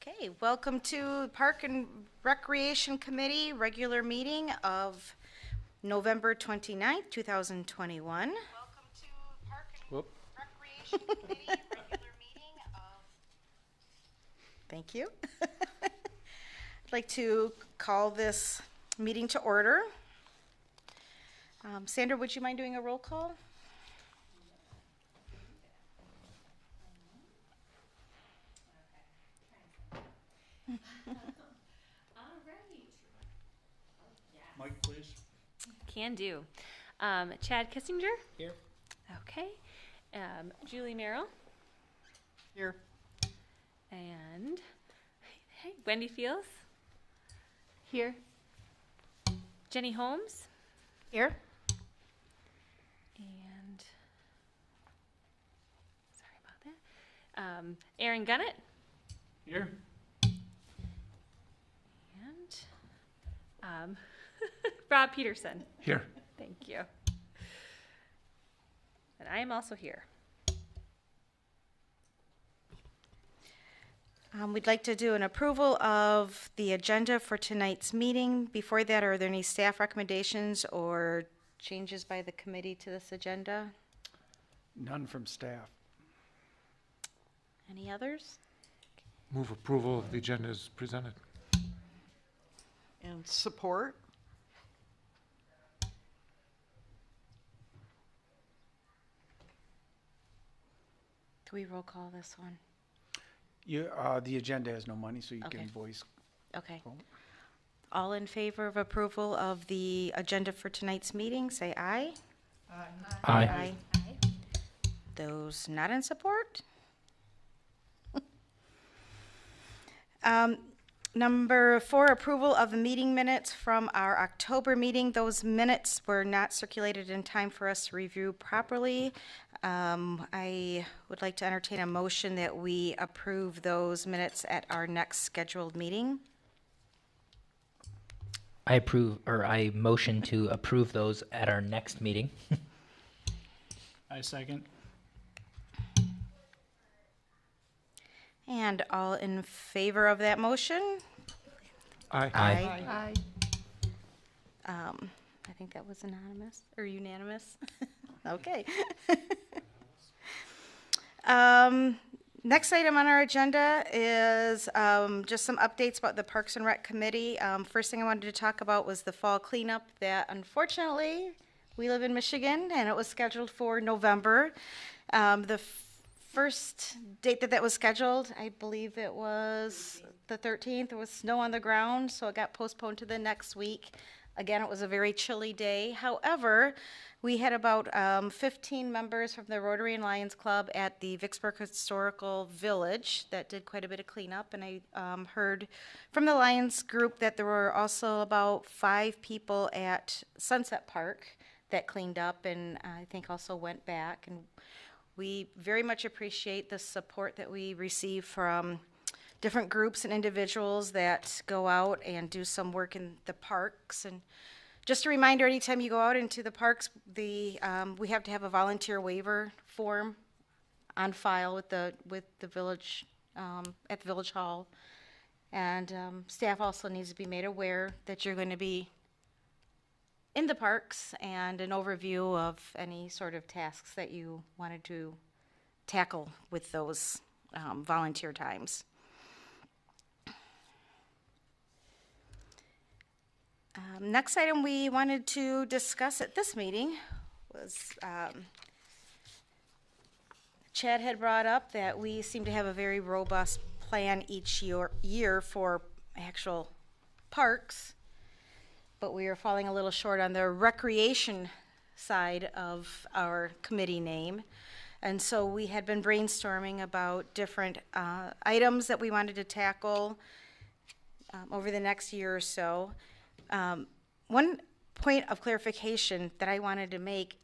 Okay, welcome to Park and Recreation Committee regular meeting of November 29th, 2021. Welcome to Park and Recreation Committee regular meeting of... Thank you. I'd like to call this meeting to order. Sandra, would you mind doing a roll call? All right. Mike, please. Can do. Chad Kissinger? Here. Okay. Julie Merrill? Here. And hey, Wendy Fields? Here. Jenny Holmes? Here. And sorry about that. Aaron Gunnett? Here. And Rob Peterson. Here. Thank you. And I am also here. We'd like to do an approval of the agenda for tonight's meeting. Before that, are there any staff recommendations or changes by the committee to this agenda? None from staff. Any others? Move approval of the agenda as presented. And support. Can we roll call this one? The agenda has no money, so you Okay. can voice Okay. vote. All in favor of approval of the agenda for tonight's meeting, say aye. Aye. Those not in support? Number 4, approval of the meeting minutes from our October meeting. Those minutes were not circulated in time for us to review properly. I would like to entertain a motion that we approve those minutes at our next scheduled meeting. I motion to approve those at our next meeting. I second. And all in favor of that motion? Aye. Aye. I think that was anonymous or unanimous. Okay. Next item on our agenda is just some updates about the Parks and Rec Committee. First thing I wanted to talk about was the fall cleanup that unfortunately we live in Michigan and it was scheduled for November. The first date that was scheduled, I believe it was the 13th. There was snow on the ground, so it got postponed to the next week. Again, it was a very chilly day. However, we had about 15 members from the Rotary and Lions Club at the Vicksburg Historical Village that did quite a bit of cleanup, and I heard from the Lions group that there were also about 5 people at Sunset Park that cleaned up and I think also went back. And we very much appreciate the support that we receive from different groups and individuals that go out and do some work in the parks. And just a reminder, anytime you go out into the parks, we have to have a volunteer waiver form on file with the village at the village hall, and staff also needs to be made aware that you're going to be in the parks and an overview of any sort of tasks that you wanted to tackle with those volunteer times. Next item we wanted to discuss at this meeting was Chad had brought up that we seem to have a very robust plan each year for actual parks, but we are falling a little short on the recreation side of our committee name. And so we had been brainstorming about different items that we wanted to tackle over the next year or so. One point of clarification that I wanted to make,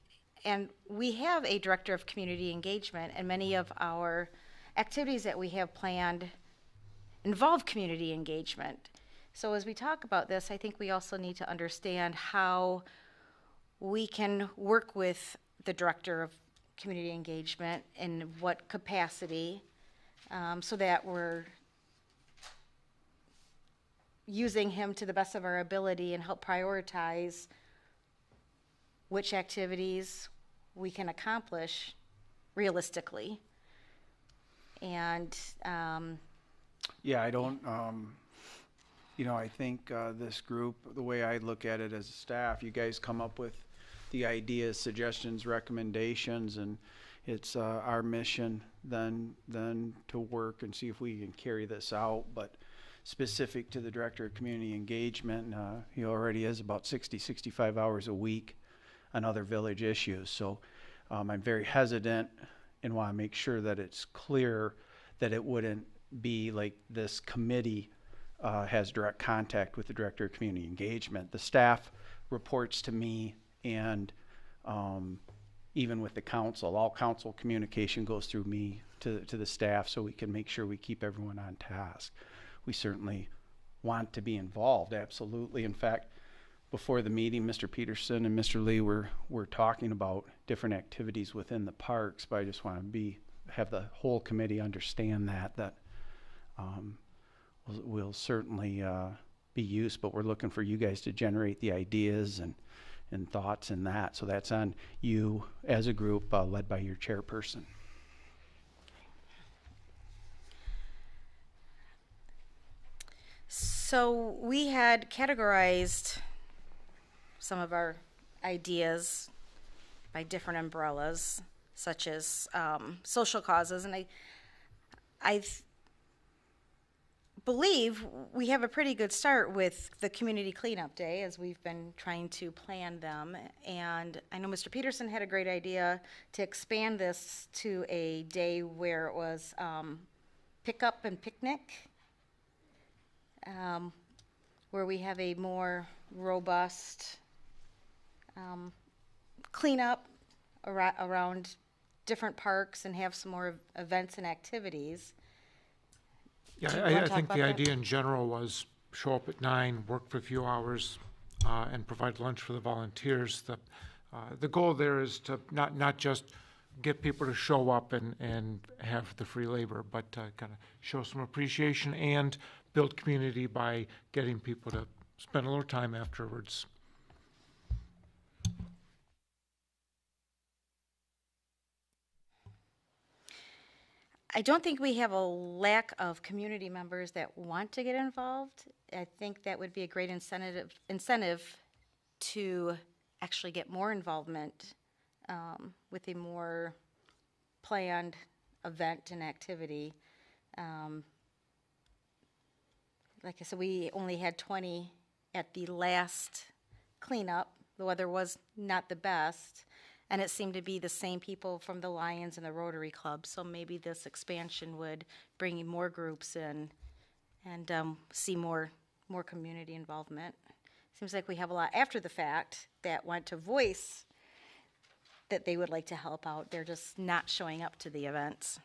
and we have a director of community engagement, and many of our activities that we have planned involve community engagement. So as we talk about this, I think we also need to understand how we can work with the director of community engagement in what capacity, so that we're using him to the best of our ability and help prioritize which activities we can accomplish realistically. And, Yeah, I don't, I think this group, the way I look at it as a staff, you guys come up with the ideas, suggestions, recommendations, and it's our mission then to work and see if we can carry this out. But specific to the Director of Community Engagement, he already is about 65 hours a week on other village issues. So I'm very hesitant and want to make sure that it's clear that it wouldn't be like this committee has direct contact with the Director of Community Engagement. The staff reports to me, and even with the council, all council communication goes through me to the staff, so we can make sure we keep everyone on task. We certainly want to be involved, absolutely. In fact, before the meeting, Mr. Peterson and Mr. Lee were talking about different activities within the parks, but I just want to have the whole committee understand that will certainly be used, but we're looking for you guys to generate the ideas and thoughts in that. So that's on you as a group, led by your chairperson. so we had categorized some of our ideas by different umbrellas, such as social causes, and I believe we have a pretty good start with the community cleanup day, as we've been trying to plan them. And I know Mr. Peterson had a great idea to expand this to a day where it was pickup and picnic, where we have a more robust cleanup around different parks and have some more events and activities. Yeah, Do you I wanna talk think about the that? idea in general was show up at 9, work for a few hours, and provide lunch for the volunteers. The goal there is to not just get people to show up and have the free labor, but kind of show some appreciation and build community by getting people to spend a little time afterwards. I don't think we have a lack of community members that want to get involved. I think that would be a great incentive to actually get more involvement with a more planned event and activity. Like I said, we only had 20 at the last cleanup. The weather was not the best, and it seemed to be the same people from the Lions and the Rotary Club, so maybe this expansion would bring more groups in and see more community involvement. Seems like we have a lot after the fact that want to voice that they would like to help out. They're just not showing up to the events.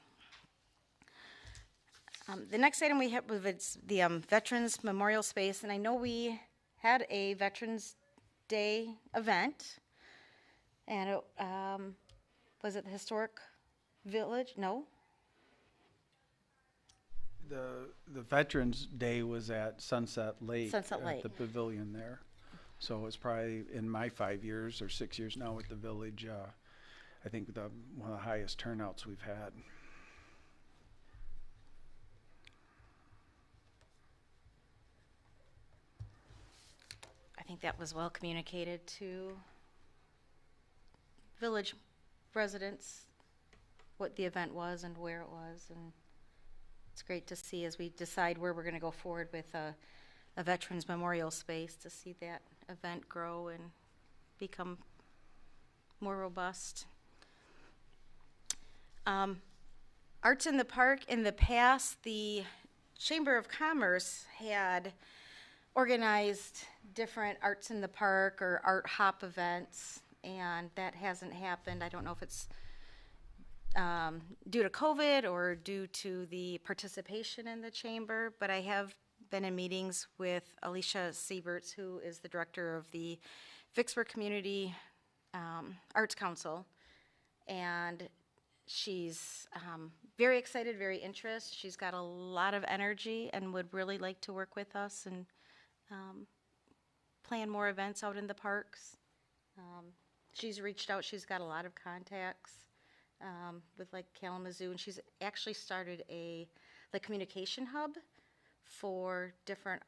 The next item we have was the Veterans Memorial Space, and I know we had a Veterans Day event, and it, was it the Historic Village? No? The Veterans Day was at Sunset Lake. Sunset Lake. At the pavilion there. So it's probably, in my 5 years or 6 years now with the village, I think one of the highest turnouts we've had. I think that was well communicated to village residents, what the event was and where it was, and it's great to see as we decide where we're going to go forward with a Veterans Memorial Space, to see that event grow and become more robust. Arts in the Park, in the past, the Chamber of Commerce had organized different Arts in the Park or art hop events, and that hasn't happened. I don't know if it's due to COVID or due to the participation in the chamber, but I have been in meetings with Alicia Sieberts, who is the director of the Vicksburg Community Arts Council, and she's very excited, very interested. She's got a lot of energy and would really like to work with us and plan more events out in the parks. She's reached out, she's got a lot of contacts with like Kalamazoo, and she's actually started the communication hub for different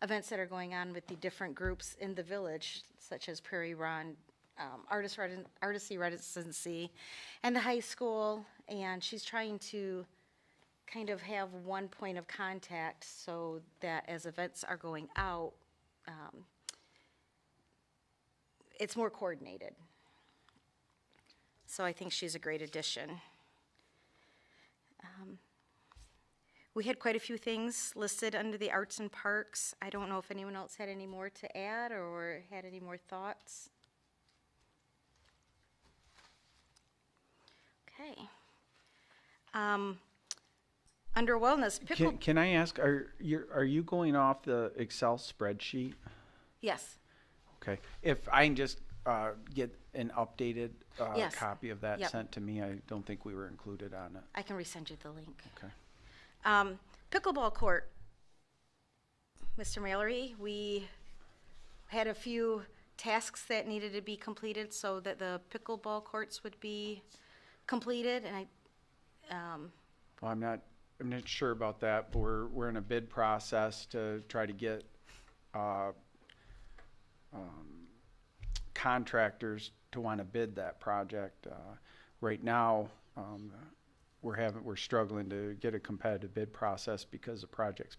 events that are going on with the different groups in the village, such as Prairie Run, Artisty Residency, and the high school, and she's trying to kind of have one point of contact so that as events are going out, it's more coordinated. So I think she's a great addition. We had quite a few things listed under the arts and parks. I don't know if anyone else had any more to add or had any more thoughts. Okay. Under wellness, Can I ask, are you going off the Excel spreadsheet? Yes. Okay. If I can just get an updated Yes. copy of that Yep. sent to me, I don't think we were included on it. I can resend you the link. Okay. Pickleball court. Mr. Mallory, we had a few tasks that needed to be completed so that the pickleball courts would be completed, and Well, I'm not sure about that, but we're in a bid process to try to get contractors to want to bid that project. Right now, we're struggling to get a competitive bid process because the project's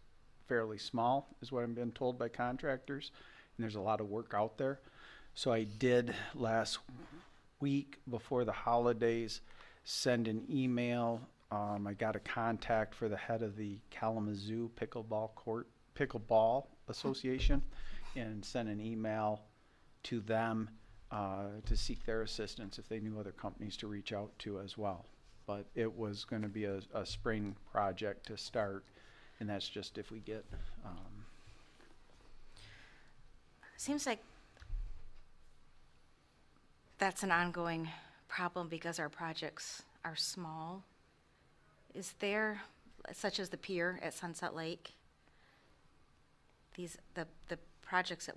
fairly small, is what I've been told by contractors, and there's a lot of work out there. So I did last week before the holidays send an email. I got a contact for the head of the Kalamazoo Pickleball Association and sent an email to them to seek their assistance if they knew other companies to reach out to as well. But it was going to be a spring project to start, and that's just if we get. seems like that's an ongoing problem because our projects are small. Is there, such as the pier at Sunset Lake, the projects that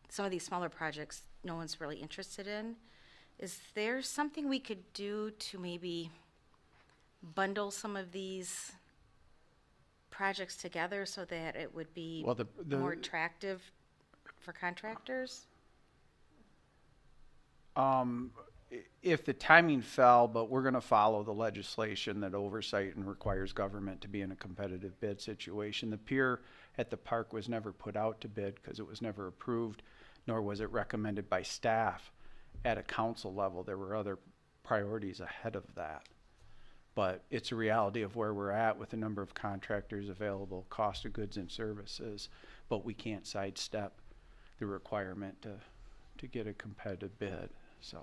some of these smaller projects, no one's really interested in. Is there something we could do to maybe bundle some of these projects together so that it would be Well, more attractive for contractors? If the timing fell, but we're going to follow the legislation that oversight and requires government to be in a competitive bid situation. The pier at the park was never put out to bid because it was never approved, nor was it recommended by staff at a council level. There were other priorities ahead of that. But it's a reality of where we're at with the number of contractors available, cost of goods and services, but we can't sidestep the requirement to get a competitive bid. So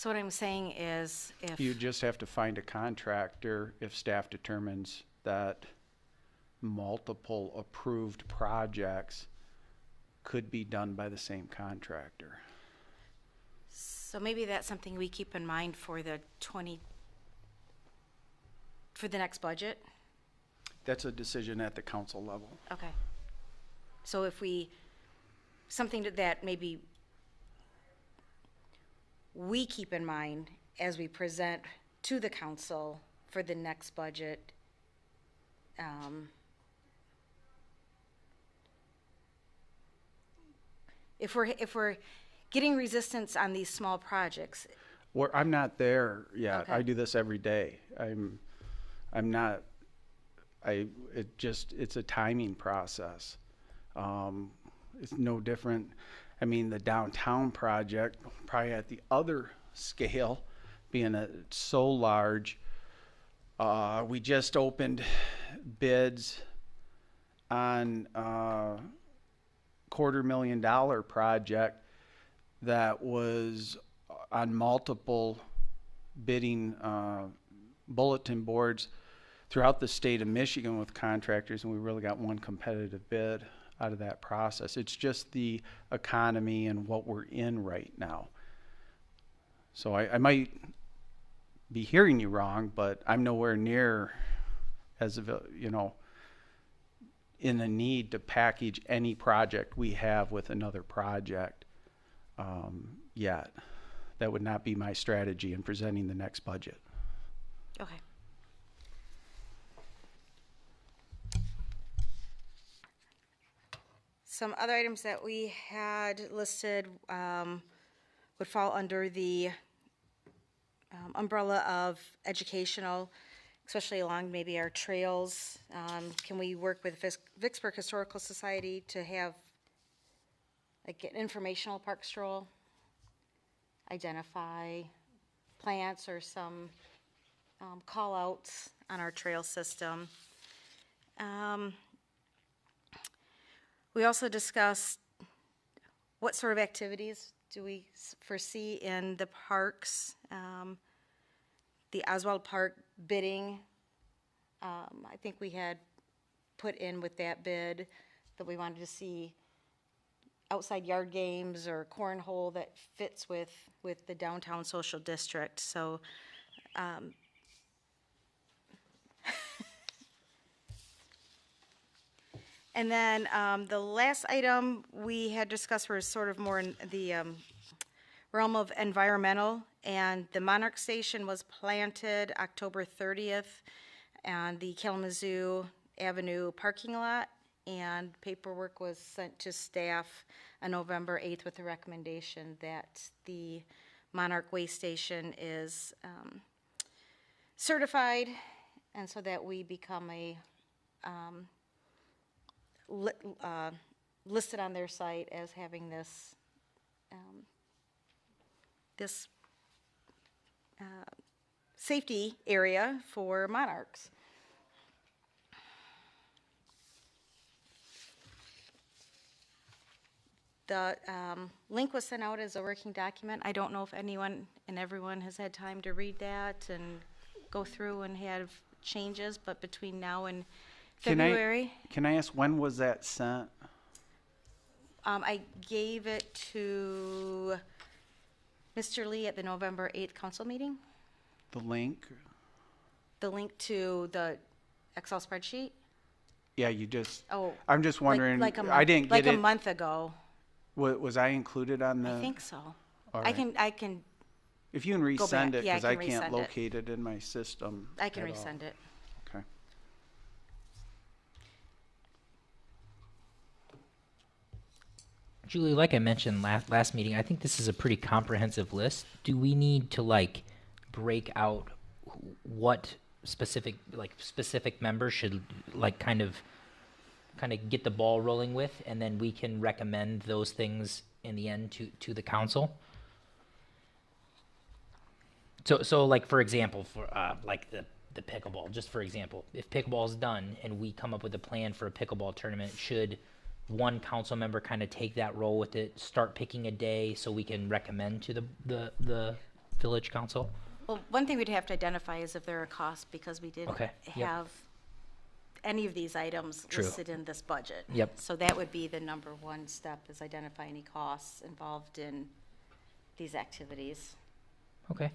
what I'm saying is if You just have to find a contractor if staff determines that multiple approved projects could be done by the same contractor. So maybe that's something we keep in mind for the next budget? That's a decision at the council level. Okay. So if something that maybe we keep in mind as we present to the council for the next budget, if we're getting resistance on these small projects. I'm not there yet. Okay. I do this every day. It's a timing process. It's no different. I mean, the downtown project, probably at the other scale, being so large, we just opened bids on a $250,000 project that was on multiple bidding bulletin boards throughout the state of Michigan with contractors, and we really got one competitive bid out of that process. It's just the economy and what we're in right now. So I might be hearing you wrong, but I'm nowhere near as of, in the need to package any project we have with another project yet. That would not be my strategy in presenting the next budget. Okay. Some other items that we had listed would fall under the umbrella of educational, especially along maybe our trails. Can we work with Vicksburg Historical Society to have like an informational park stroll? Identify plants or some call outs on our trail system. We also discussed what sort of activities do we foresee in the parks. The Oswald Park bidding, I think we had put in with that bid that we wanted to see outside yard games or cornhole that fits with the downtown social district. So and then the last item we had discussed was sort of more in the realm of environmental, and the Monarch Station was planted October 30th on the Kalamazoo Avenue parking lot, and paperwork was sent to staff on November 8th with the recommendation that the Monarch Way Station is certified, and so that we become a listed on their site as having this safety area for monarchs. The link was sent out as a working document. I don't know if anyone and everyone has had time to read that and go through and have changes, but between now and February. Can I ask, when was that sent? I gave it to Mr. Lee at the November 8th council meeting. The link? The link to the Excel spreadsheet? Yeah, you just, Oh. I'm just wondering, like a month, I didn't like get a it. month ago. Was I included on the? I think so. All I right. can If you can Go back. resend it, Yeah, I because I can can't resend it. locate it in my system. at all. resend it. Okay. Julie, like I mentioned last meeting, I think this is a pretty comprehensive list. Do we need to like break out what specific members should like kind of get the ball rolling with, and then we can recommend those things in the end to the council? So like for example, for like the pickleball, just for example, if pickleball is done and we come up with a plan for a pickleball tournament, should one council member kind of take that role with it, start picking a day so we can recommend to the village council? Well, one thing we'd have to identify is if there are costs, because we didn't Okay, yep. have any of these items True. listed in this budget. Yep. So that would be the number one step, is identify any costs involved in these activities. Okay.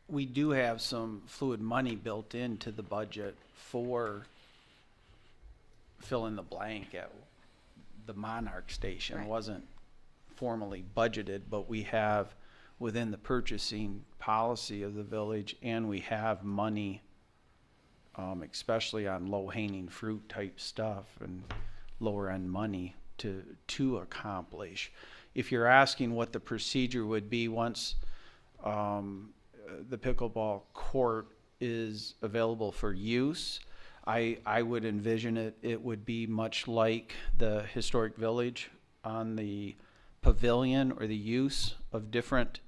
We do have some fluid money built into the budget for fill in the blank at the Monarch Station. Right. Wasn't formally budgeted, but we have within the purchasing policy of the village, and we have money, especially on low-hanging fruit type stuff and lower end money to accomplish. If you're asking what the procedure would be once the pickleball court is available for use, I would envision it would be much like the historic village on the pavilion, or the use of different,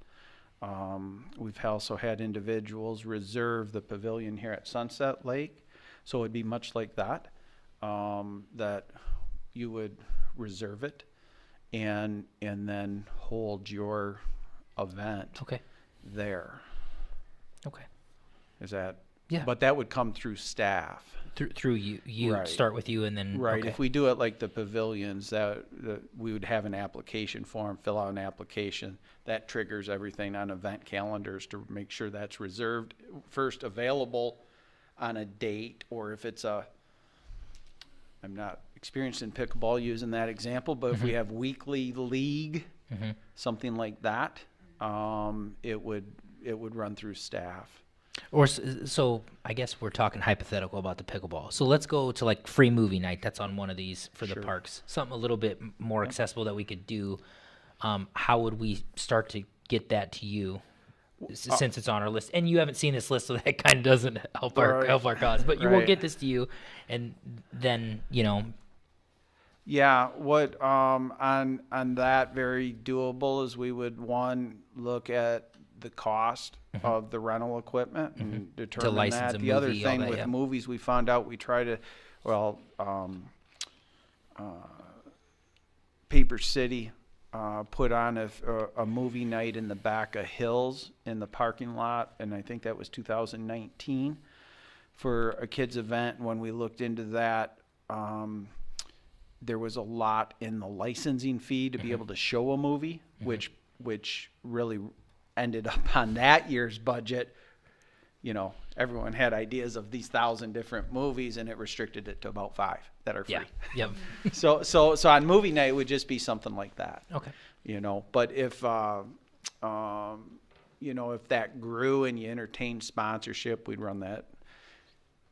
we've also had individuals reserve the pavilion here at Sunset Lake, so it'd be much like that, that you would reserve it and then hold your event Okay. there. Okay. Is that? Yeah. But that would come through staff. Through you Right. start with you, and then Right. Okay. If we do it like the pavilions, that we would have an application form, fill out an application. That triggers everything on event calendars to make sure that's reserved first, available on a date, or if it's a I'm not experienced in pickleball using that example, but if we have weekly league, something like that, it would run through staff. Or so I guess we're talking hypothetical about the pickleball. So let's go to like free movie night. That's on one of these for the parks. Something a little bit more accessible that we could do. How would we start to get that to you since it's on our list? And you haven't seen this list, so that kind of doesn't help our cause. But you will get this to you, and then Yeah, what on that very doable is we would look at the cost of the rental equipment and determine license that. a The other movie, all thing that, with yeah. movies, we found out we try to, Paper City put on a movie night in the back of Hills in the parking lot, and I think that was 2019 for a kids event. When we looked into that, there was a lot in the licensing fee to be able to show a movie, which really ended up on that year's budget. Everyone had ideas of these 1,000 different movies, and it restricted it to about 5 that are free. Yep. So on movie night, it would just be something like that. Okay. But if if that grew and you entertained sponsorship, we'd run that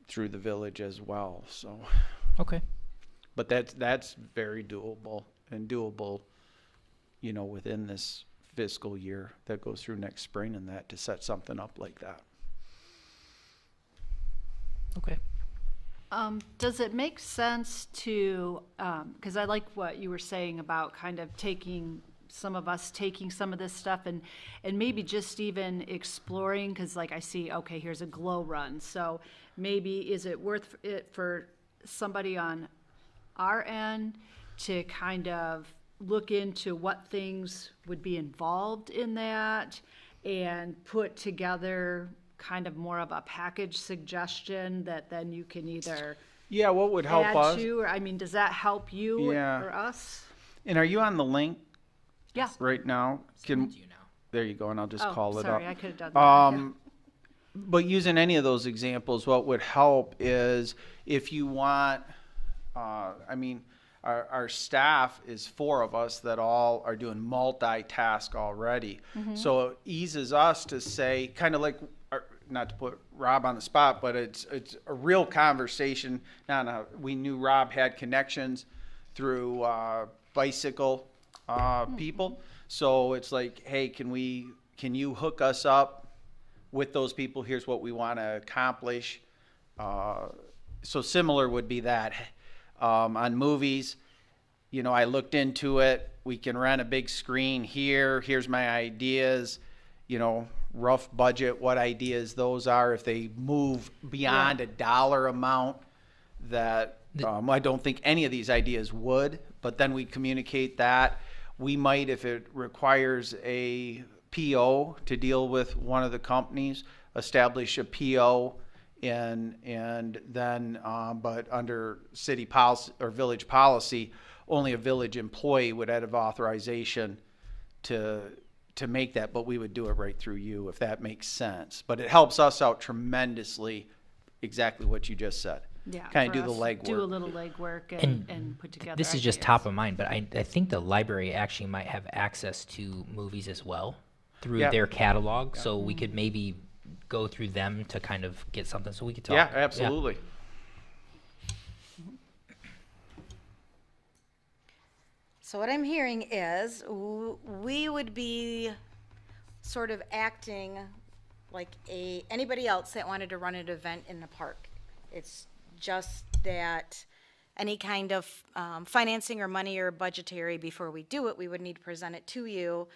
through the village as well. So. Okay. But that's very doable within this fiscal year that goes through next spring, and that to set something up like that. Okay. Does it make sense to, because I like what you were saying about kind of taking some of this stuff and maybe just even exploring, because like I see, okay, here's a glow run. So maybe is it worth it for somebody on our end to kind of look into what things would be involved in that and put together kind of more of a package suggestion that then you can either what would help add us? to, or I mean, does that help you Yeah. or us? And are you on the link Yeah. right now? Do you know? There you go, and I'll just Oh, call it up. sorry, I could have done that. But using any of those examples, what would help is if you want, our staff is 4 of us that all are doing multitask already. So it eases us to say, kind of like, not to put Rob on the spot, but it's a real conversation. We knew Rob had connections through bicycle people. So it's like, hey, can you hook us up with those people? Here's what we want to accomplish. So similar would be that. On movies, I looked into it. We can rent a big screen here. Here's my ideas, rough budget, what ideas those are. If they move beyond a dollar amount, that I don't think any of these ideas would, but then we communicate that. We might, if it requires a PO to deal with one of the companies, establish a PO and then, but under city policy or village policy, only a village employee would have authorization to make that, but we would do it right through you, if that makes sense. But it helps us out tremendously, exactly what you just said. Yeah. Kind of for do the us, legwork. do a little legwork and put together. This is just ideas. top of mind, but I think the library actually might have access to movies as well through their catalog, so we could maybe go through them to kind of get something, so we could talk. Yeah, absolutely. So what I'm hearing is we would be sort of acting like anybody else that wanted to run an event in the park. It's just that any kind of financing or money or budgetary, before we do it, we would need to present it to you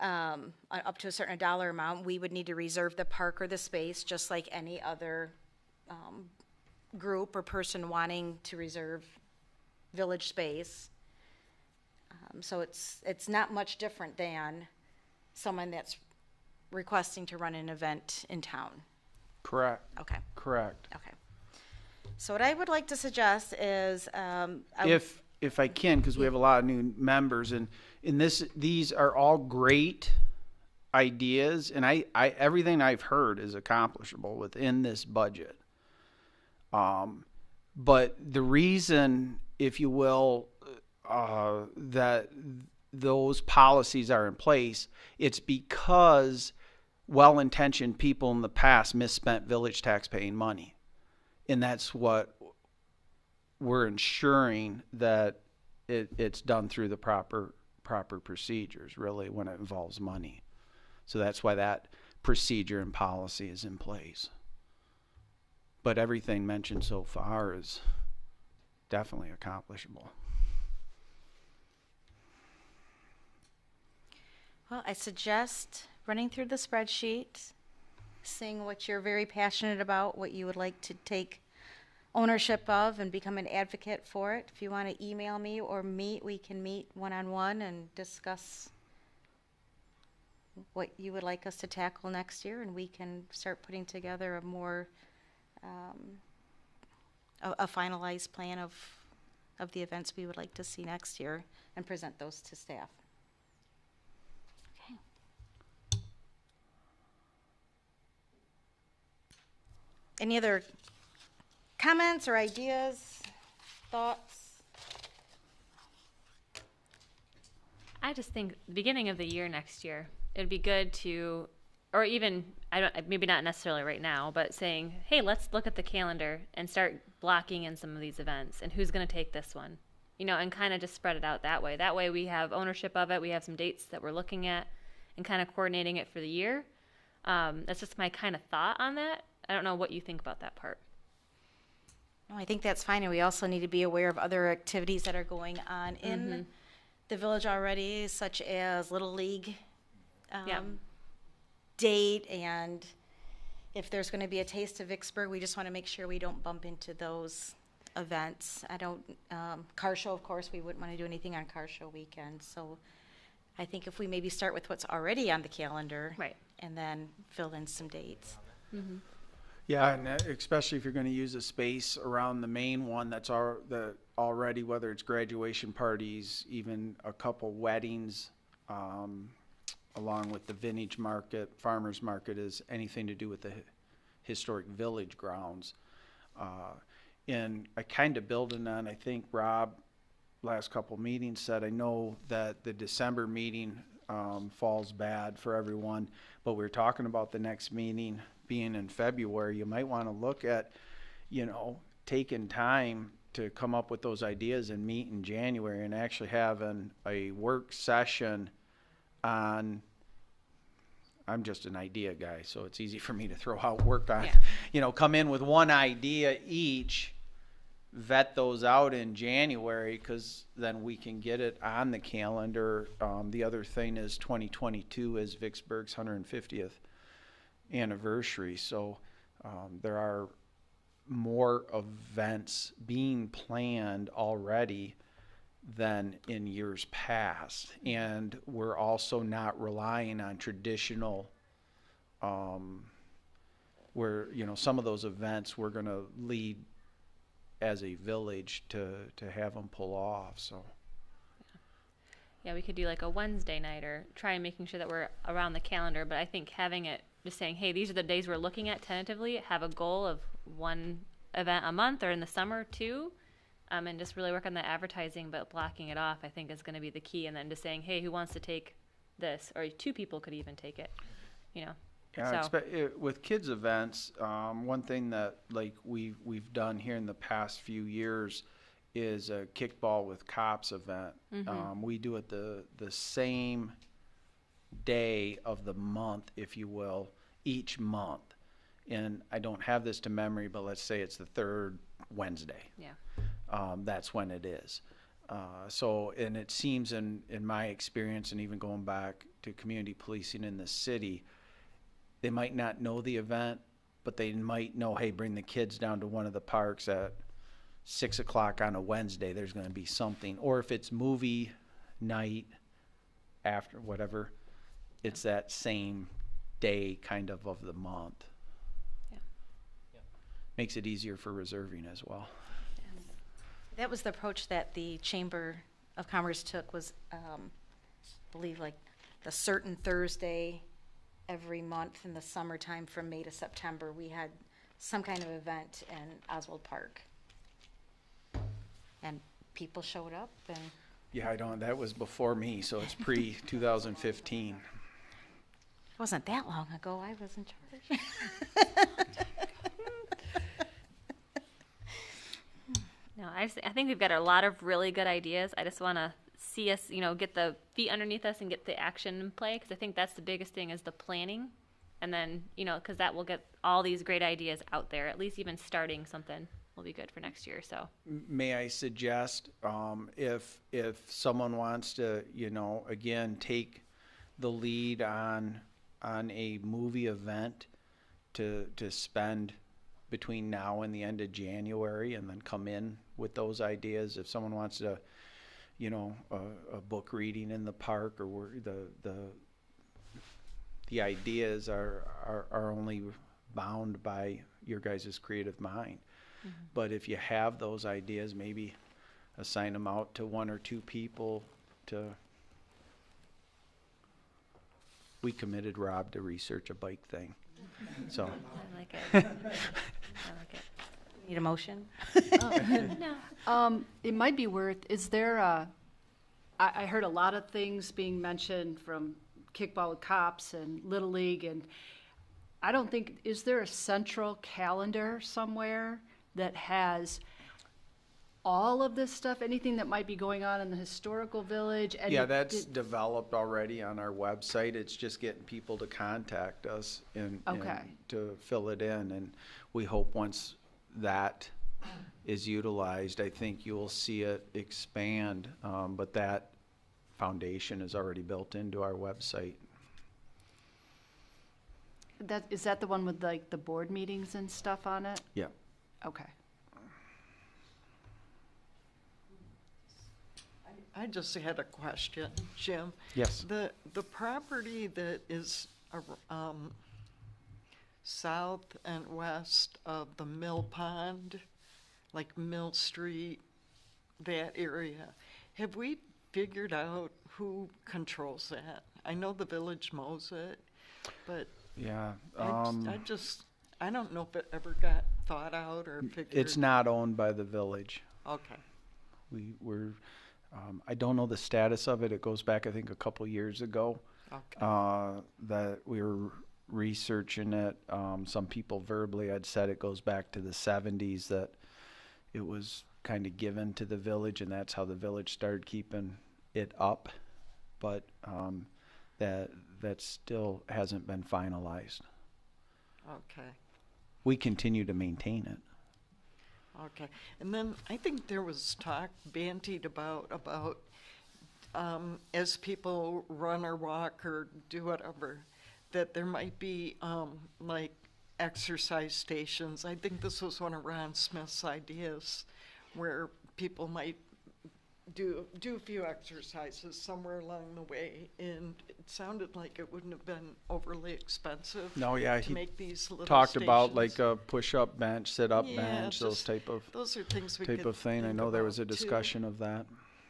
up to a certain dollar amount. We would need to reserve the park or the space, just like any other group or person wanting to reserve village space. So it's not much different than someone that's requesting to run an event in town. Correct. Okay. Correct. Okay. So what I would like to suggest is, If I can, because we have a lot of new members, and these are all great ideas, and I everything I've heard is accomplishable within this budget. But the reason, if you will, that those policies are in place, it's because well-intentioned people in the past misspent village tax paying money. And that's what we're ensuring, that it's done through the proper procedures, really, when it involves money. So that's why that procedure and policy is in place. But everything mentioned so far is definitely accomplishable. Well, I suggest running through the spreadsheet, seeing what you're very passionate about, what you would like to take ownership of and become an advocate for it. If you want to email me or meet, we can meet one-on-one and discuss what you would like us to tackle next year, and we can start putting together a more a finalized plan of the events we would like to see next year and present those to staff. Okay. Any other comments or ideas, thoughts? I just think the beginning of the year next year, it'd be good to, or even, maybe not necessarily right now, but saying, hey, let's look at the calendar and start blocking in some of these events and who's going to take this one, and kind of just spread it out that way. That way we have ownership of it. We have some dates that we're looking at and kind of coordinating it for the year. That's just my kind of thought on that. I don't know what you think about that part. No, I think that's fine, and we also need to be aware of other activities that are going on in the village already, such as Little League date, and if there's going to be a Taste of Vicksburg, we just want to make sure we don't bump into those events. Car show, of course, we wouldn't want to do anything on car show weekend, so I think if we maybe start with what's already on the calendar, Right. and then fill in some dates. Mm-hmm. Yeah, and especially if you're going to use a space around the main one that's already, whether it's graduation parties, even a couple weddings, along with the vintage market, farmers market, is anything to do with the historic village grounds. And I kind of building on, I think Rob, last couple meetings said, I know that the December meeting falls bad for everyone, but we're talking about the next meeting being in February. You might want to look at, taking time to come up with those ideas and meet in January and actually having a work session on, I'm just an idea guy, so it's easy for me to throw out work on, come in with one idea each, vet those out in January, because then we can get it on the calendar. The other thing is 2022 is Vicksburg's 150th anniversary, so there are more events being planned already than in years past, and we're also not relying on traditional where some of those events we're going to lead as a village to have them pull off. So Yeah, we could do like a Wednesday night or try and making sure that we're around the calendar. But I think having it just saying, hey, these are the days we're looking at tentatively, have a goal of one event a month or in the summer two, and just really work on the advertising, but blocking it off, I think, is going to be the key. And then just saying, hey, who wants to take this? Or two people could even take it, Yeah, So, with kids events, one thing that we've done here in the past few years is a kickball with cops event. We do it the same day of the month, if you will, each month. And I don't have this to memory, but let's say it's the third Wednesday. yeah. That's when it is. And it seems in my experience, and even going back to community policing in the city, they might not know the event, but they might know, hey, bring the kids down to one of the parks at 6 o'clock on a Wednesday. There's going to be something. Or if it's movie night after whatever, it's that same day kind of the month. Yeah. Makes it easier for reserving as well. That was the approach that the Chamber of Commerce took, was, I believe, like the certain Thursday every month in the summertime from May to September, we had some kind of event in Oswald Park. and people showed up, and Yeah, that was before me, so it's pre-2015. it wasn't that long ago. I was in charge. No, I think we've got a lot of really good ideas. I just want to see us, get the feet underneath us and get the action in play, because I think that's the biggest thing is the planning. And then, because that will get all these great ideas out there. At least even starting something will be good for next year. So May I suggest, if someone wants to, again, take the lead on a movie event to spend between now and the end of January, and then come in with those ideas. If someone wants to, a book reading in the park, or where the ideas are only bound by your guys' creative mind. Mm-hmm. But if you have those ideas, maybe assign them out to one or two people we committed Rob to research a bike thing. So I like it. I like it. Need a motion? No. It might be worth, I heard a lot of things being mentioned from Kickball with Cops and Little League, and I don't think, is there a central calendar somewhere that has all of this stuff, anything that might be going on in the historical village? yeah, that's developed already on our website. It's just getting people to contact us and to fill it in. And we hope once that is utilized, I think you'll see it expand. But that foundation is already built into our website. Is that the one with like the board meetings and stuff on it? Yeah. Okay. I just had a question, Jim. Yes. The property that is south and west of the Mill Pond, like Mill Street, that area, have we figured out who controls that? I know the village mows it, but Yeah. I don't know if it ever got thought out or figured. It's not owned by the village. Okay. We're I don't know the status of it. It goes back, I think, a couple years ago. Okay. That we were researching it. Some people verbally had said it goes back to the 70s, that it was kind of given to the village, and that's how the village started keeping it up. But that still hasn't been finalized. Okay. We continue to maintain it. Okay, and then I think there was talk bantied about as people run or walk or do whatever, that there might be like exercise stations. I think this was one of Ron Smith's ideas, where people might do a few exercises somewhere along the way, and it sounded like it wouldn't have been overly expensive. No, yeah, to he make these little talked about stations. like a push-up bench, sit-up Yeah, bench, those just those Those are things we type could of thing. I think know there was a about, too, discussion of that.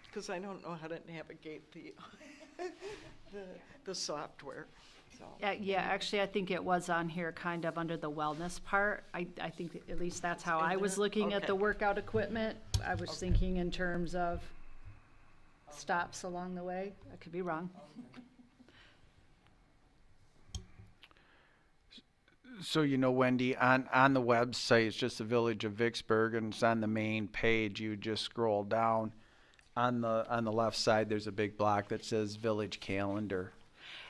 because I don't know how to navigate the the software. So. Yeah, actually, I think it was on here kind of under the wellness part. I think at least that's how in I was there? looking at the Okay. workout equipment. I was thinking in terms of stops along the way. I could be wrong. So, Wendy, on the website, it's just the Village of Vicksburg, and it's on the main page. You just scroll down. On the left side, there's a big block that says Village Calendar.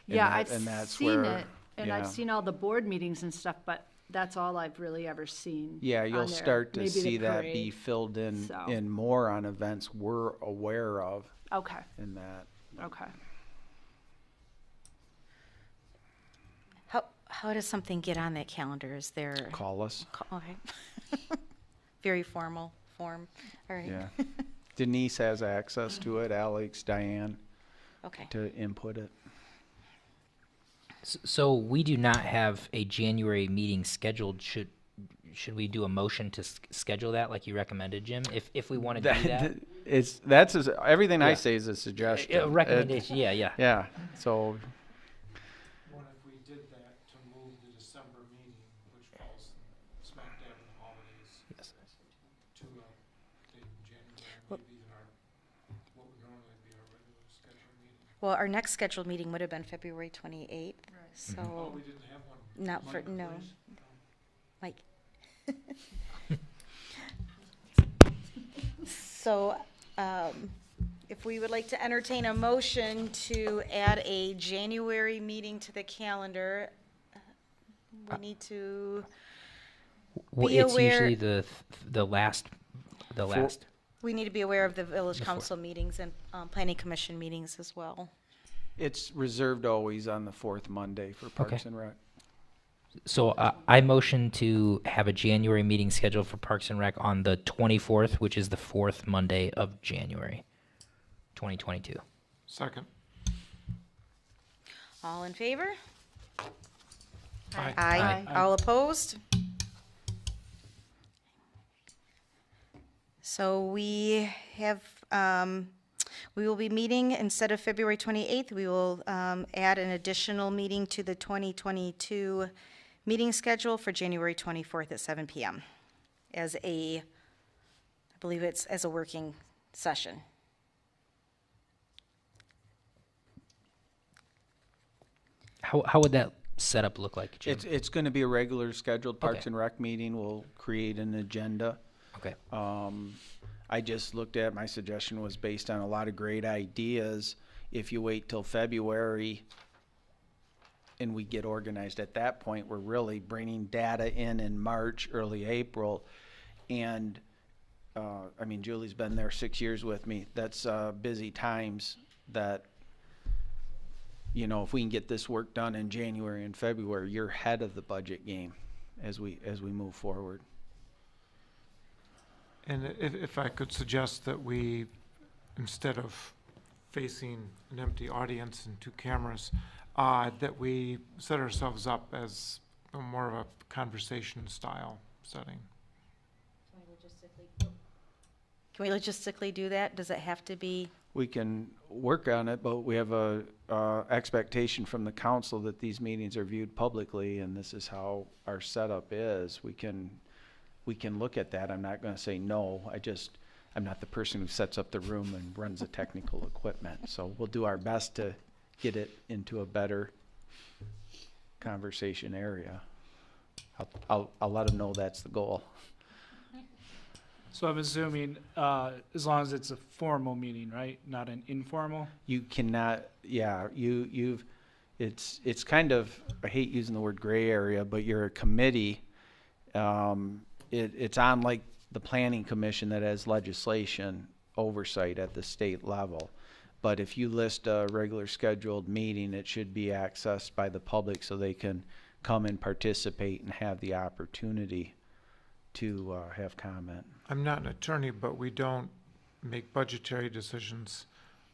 And Yeah, that- I've and that's seen where- it, and yeah. I've seen all the board meetings and stuff, but that's all I've really ever seen. Yeah, you'll on there. start to Maybe the see that be parade. filled in So. in more on events we're aware of Okay, in that. okay. How does something get on that calendar? Is there? Call us. Okay. Very formal form. All right. Yeah. Denise has access to it, Alex, Diane, Okay. to input it. So we do not have a January meeting scheduled. Should we do a motion to schedule that like you recommended, Jim? If we want to do that? Everything I Yeah. say is a suggestion. A recommendation, yeah. Yeah, so, What if we did that to move the December meeting, which falls smack dab in the holidays, Yes. to a date in January? Well, Well, our next scheduled meeting would have been February 28th, so. Oh, we didn't have one. Not for, Monday, no. please. Mike. So, if we would like to entertain a motion to add a January meeting to the calendar, we need to, Well, Be it's aware- usually the last. we need to be aware of the village council meetings and planning commission meetings as well. It's reserved always on the fourth Monday for Parks and Rec. So I motion to have a January meeting scheduled for Parks and Rec on the 24th, which is the fourth Monday of January, 2022. Second. All in favor? Aye. Aye. All opposed? So we have, we will be meeting, instead of February 28th, we will add an additional meeting to the 2022 meeting schedule for January 24th at 7 PM as a, I believe it's as a working session. How would that setup look like, Jim? It's going to be a regular scheduled Parks Okay. and Rec meeting. We'll create an agenda. Okay. I just looked at, my suggestion was based on a lot of great ideas. If you wait till February and we get organized at that point, we're really bringing data in March, early April. And, I mean, Julie's been there 6 years with me. That's busy times that, you know, if we can get this work done in January and February, you're ahead of the budget game as we move forward. And if I could suggest that we, instead of facing an empty audience and two cameras, that we set ourselves up as more of a conversation style setting. Can we logistically do that? Does it have to be? We can work on it, but we have a expectation from the council that these meetings are viewed publicly, and this is how our setup is. We can look at that. I'm not going to say no. I'm not the person who sets up the room and runs the technical equipment. So we'll do our best to get it into a better conversation area. I'll let them know that's the goal. So I'm assuming, as long as it's a formal meeting, right? Not an informal? You cannot, yeah, it's kind of, I hate using the word gray area, but you're a committee. It's on like the planning commission that has legislation oversight at the state level. But if you list a regular scheduled meeting, it should be accessed by the public so they can come and participate and have the opportunity to have comment. I'm not an attorney, but we don't make budgetary decisions,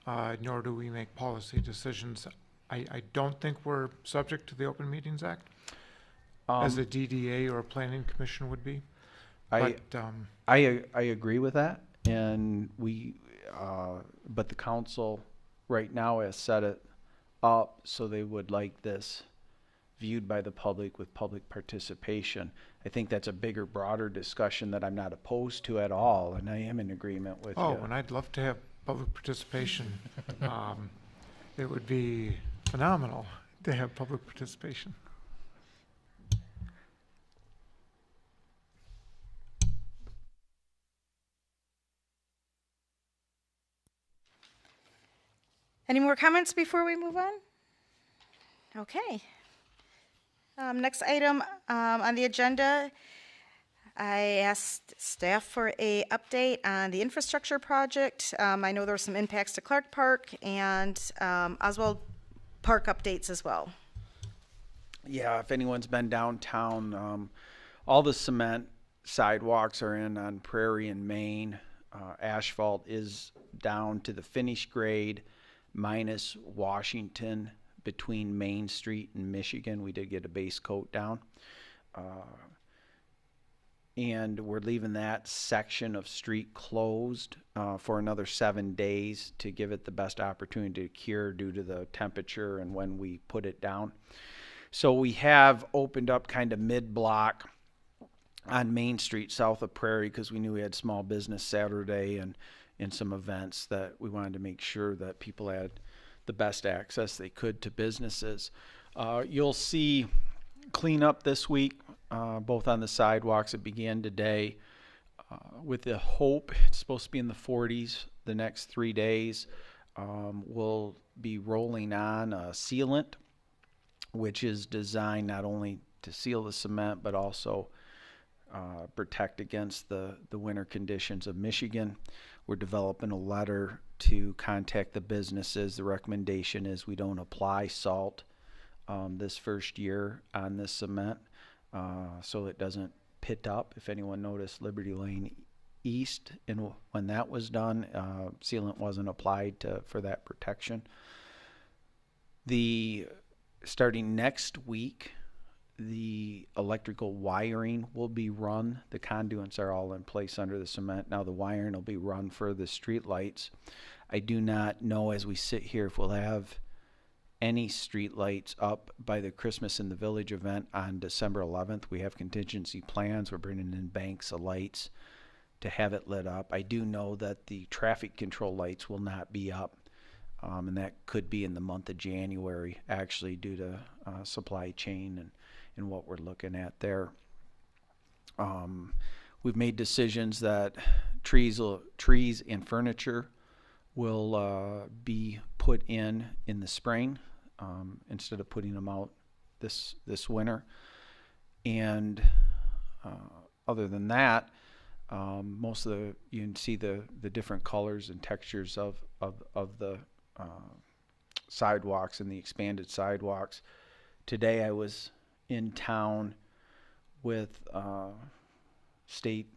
nor do we make policy decisions. I don't think we're subject to the Open Meetings Act, as a DDA or a planning commission would be. I agree with that, and but the council right now has set it up so they would like this viewed by the public with public participation. I think that's a bigger, broader discussion that I'm not opposed to at all, and I am in agreement with you. Oh, and I'd love to have public participation. It would be phenomenal to have public participation. Any more comments before we move on? Okay. Next item on the agenda, I asked staff for a update on the infrastructure project. I know there were some impacts to Clark Park and Oswald Park updates as well. Yeah, if anyone's been downtown, all the cement sidewalks are in on Prairie and Main. Asphalt is down to the finish grade minus Washington between Main Street and Michigan. We did get a base coat down. And we're leaving that section of street closed for another 7 days to give it the best opportunity to cure due to the temperature and when we put it down. So we have opened up kind of mid-block on Main Street south of Prairie because we knew we had small business Saturday and some events that we wanted to make sure that people had the best access they could to businesses. You'll see cleanup this week, both on the sidewalks. It began today with the hope, it's supposed to be in the 40s the next 3 days. We'll be rolling on a sealant, which is designed not only to seal the cement, but also protect against the winter conditions of Michigan. We're developing a letter to contact the businesses. The recommendation is we don't apply salt this first year on this cement, so it doesn't pit up. If anyone noticed Liberty Lane East, and when that was done, sealant wasn't applied for that protection. Starting next week, the electrical wiring will be run. The conduits are all in place under the cement. Now the wiring will be run for the street lights. I do not know as we sit here if we'll have any street lights up by the Christmas in the Village event on December 11th. We have contingency plans. We're bringing in banks of lights to have it lit up. I do know that the traffic control lights will not be up, and that could be in the month of January, actually, due to supply chain and what we're looking at there. We've made decisions that trees and furniture will be put in the spring instead of putting them out this winter. And other than that, most of you can see the different colors and textures of the sidewalks and the expanded sidewalks. Today I was in town with state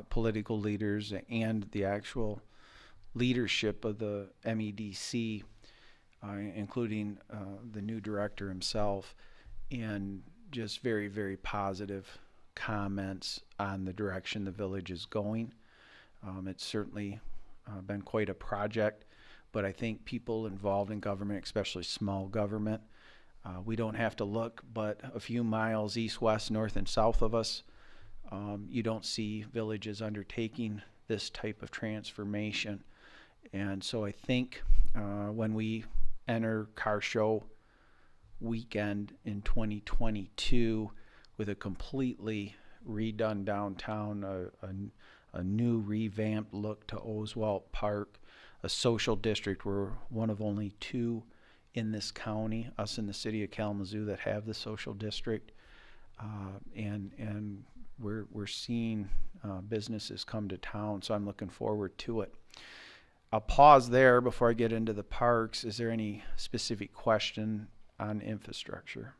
political leaders and the actual leadership of the MEDC, including the new director himself, and just very, very positive comments on the direction the village is going. It's certainly been quite a project, but I think people involved in government, especially small government, we don't have to look but a few miles east, west, north, and south of us. You don't see villages undertaking this type of transformation. And so I think when we enter car show weekend in 2022 with a completely redone downtown, a new revamped look to Oswald Park, a social district. We're one of only 2 in this county, us in the city of Kalamazoo, that have the social district, and we're seeing businesses come to town, so I'm looking forward to it. I'll pause there before I get into the parks. Is there any specific question on infrastructure?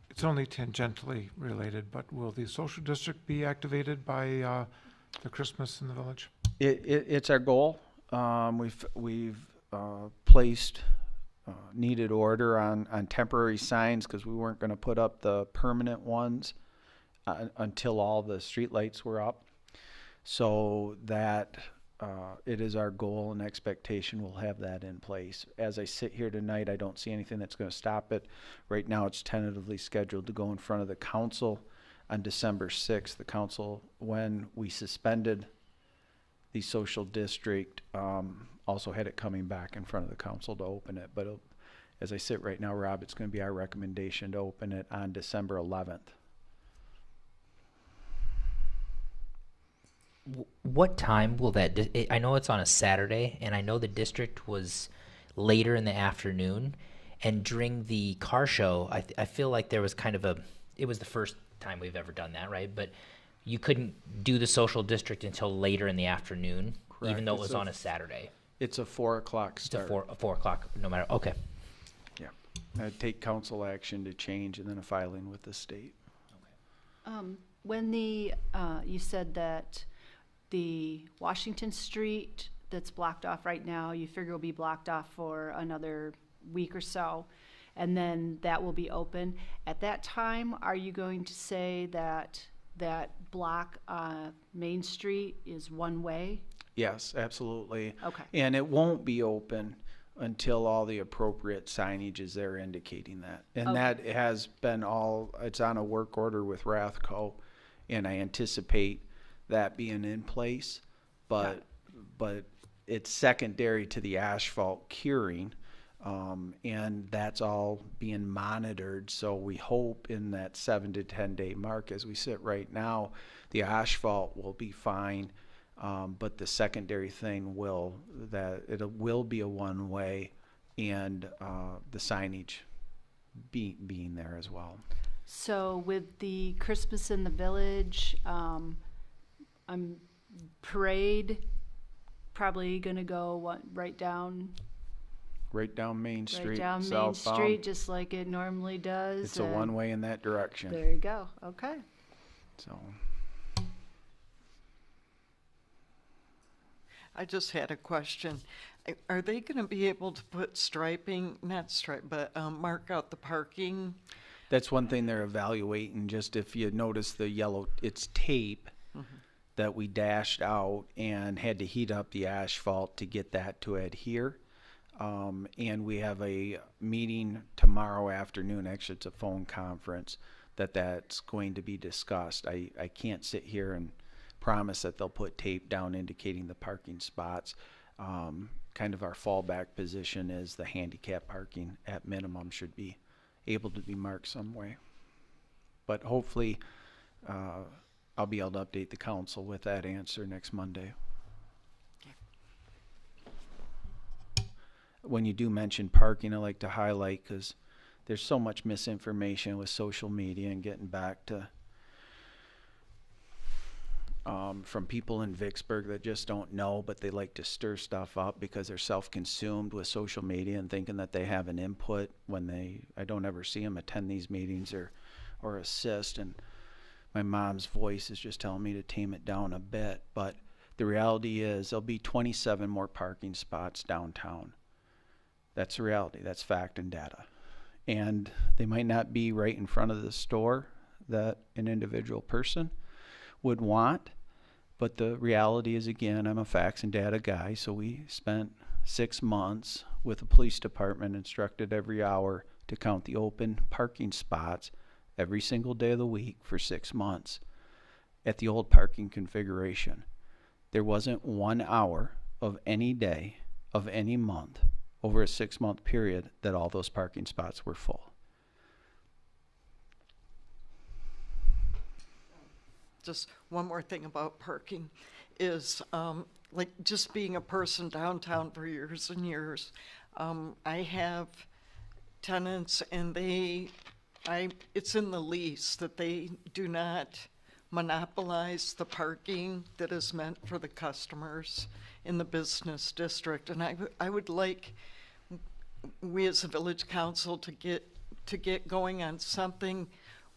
It's only tangentially related, but will the social district be activated by the Christmas in the Village? It's our goal. We've placed needed order on temporary signs because we weren't going to put up the permanent ones until all the street lights were up. So that it is our goal and expectation we'll have that in place. As I sit here tonight, I don't see anything that's going to stop it. Right now it's tentatively scheduled to go in front of the council on December 6th. The council, when we suspended the social district, also had it coming back in front of the council to open it. But as I sit right now, Rob, it's going to be our recommendation to open it on December 11th. What time will that, I know it's on a Saturday, and I know the district was later in the afternoon, and during the car show, I feel like there was kind of it was the first time we've ever done that, right? But you couldn't do the social district until later in the afternoon, Correct. Even though it was on a Saturday. It's a 4 o'clock start. It's a 4 o'clock, no matter, okay. Yeah. I'd take council action to change and then a filing with the state. When you said that the Washington Street that's blocked off right now, you figure will be blocked off for another week or so, and then that will be open. At that time, are you going to say that block Main Street is one way? Yes, absolutely. Okay. And it won't be open until all the appropriate signage is there indicating that. And Okay. that has been it's on a work order with Rathco, and I anticipate that being in place. But it's secondary to the asphalt curing. And that's all being monitored. So we hope in that 7 to 10 day mark, as we sit right now, the asphalt will be fine. But the secondary thing will be a one way, and the signage being there as well. So with the Christmas in the Village, parade, probably gonna go right down Main Street, right down Main southbound. Street, just like it normally does. It's a and one way in that direction. There you go. Okay. So I just had a question. Are they going to be able to put mark out the parking? that's one thing they're evaluating. Just if you notice the yellow, it's tape that we dashed out and had to heat up the asphalt to get that to adhere. And we have a meeting tomorrow afternoon. Actually, it's a phone conference that's going to be discussed. I can't sit here and promise that they'll put tape down indicating the parking spots. Kind of our fallback position is the handicap parking at minimum should be able to be marked some way. But hopefully I'll be able to update the council with that answer next Monday. When you do mention parking, I like to highlight, because there's so much misinformation with social media and getting back to from people in Vicksburg that just don't know, but they like to stir stuff up because they're self-consumed with social media and thinking that they have an input when I don't ever see them attend these meetings or assist. And my mom's voice is just telling me to tame it down a bit. But the reality is there'll be 27 more parking spots downtown. That's the reality. That's fact and data. And they might not be right in front of the store that an individual person would want. But the reality is, again, I'm a facts and data guy. So we spent 6 months with the police department instructed every hour to count the open parking spots every single day of the week for 6 months at the old parking configuration. There wasn't 1 hour of any day of any month over a 6-month period that all those parking spots were full. Just one more thing about parking is, like, just being a person downtown for years and years, I have tenants and it's in the lease that they do not monopolize the parking that is meant for the customers in the business district. And I would like we as a village council to get going on something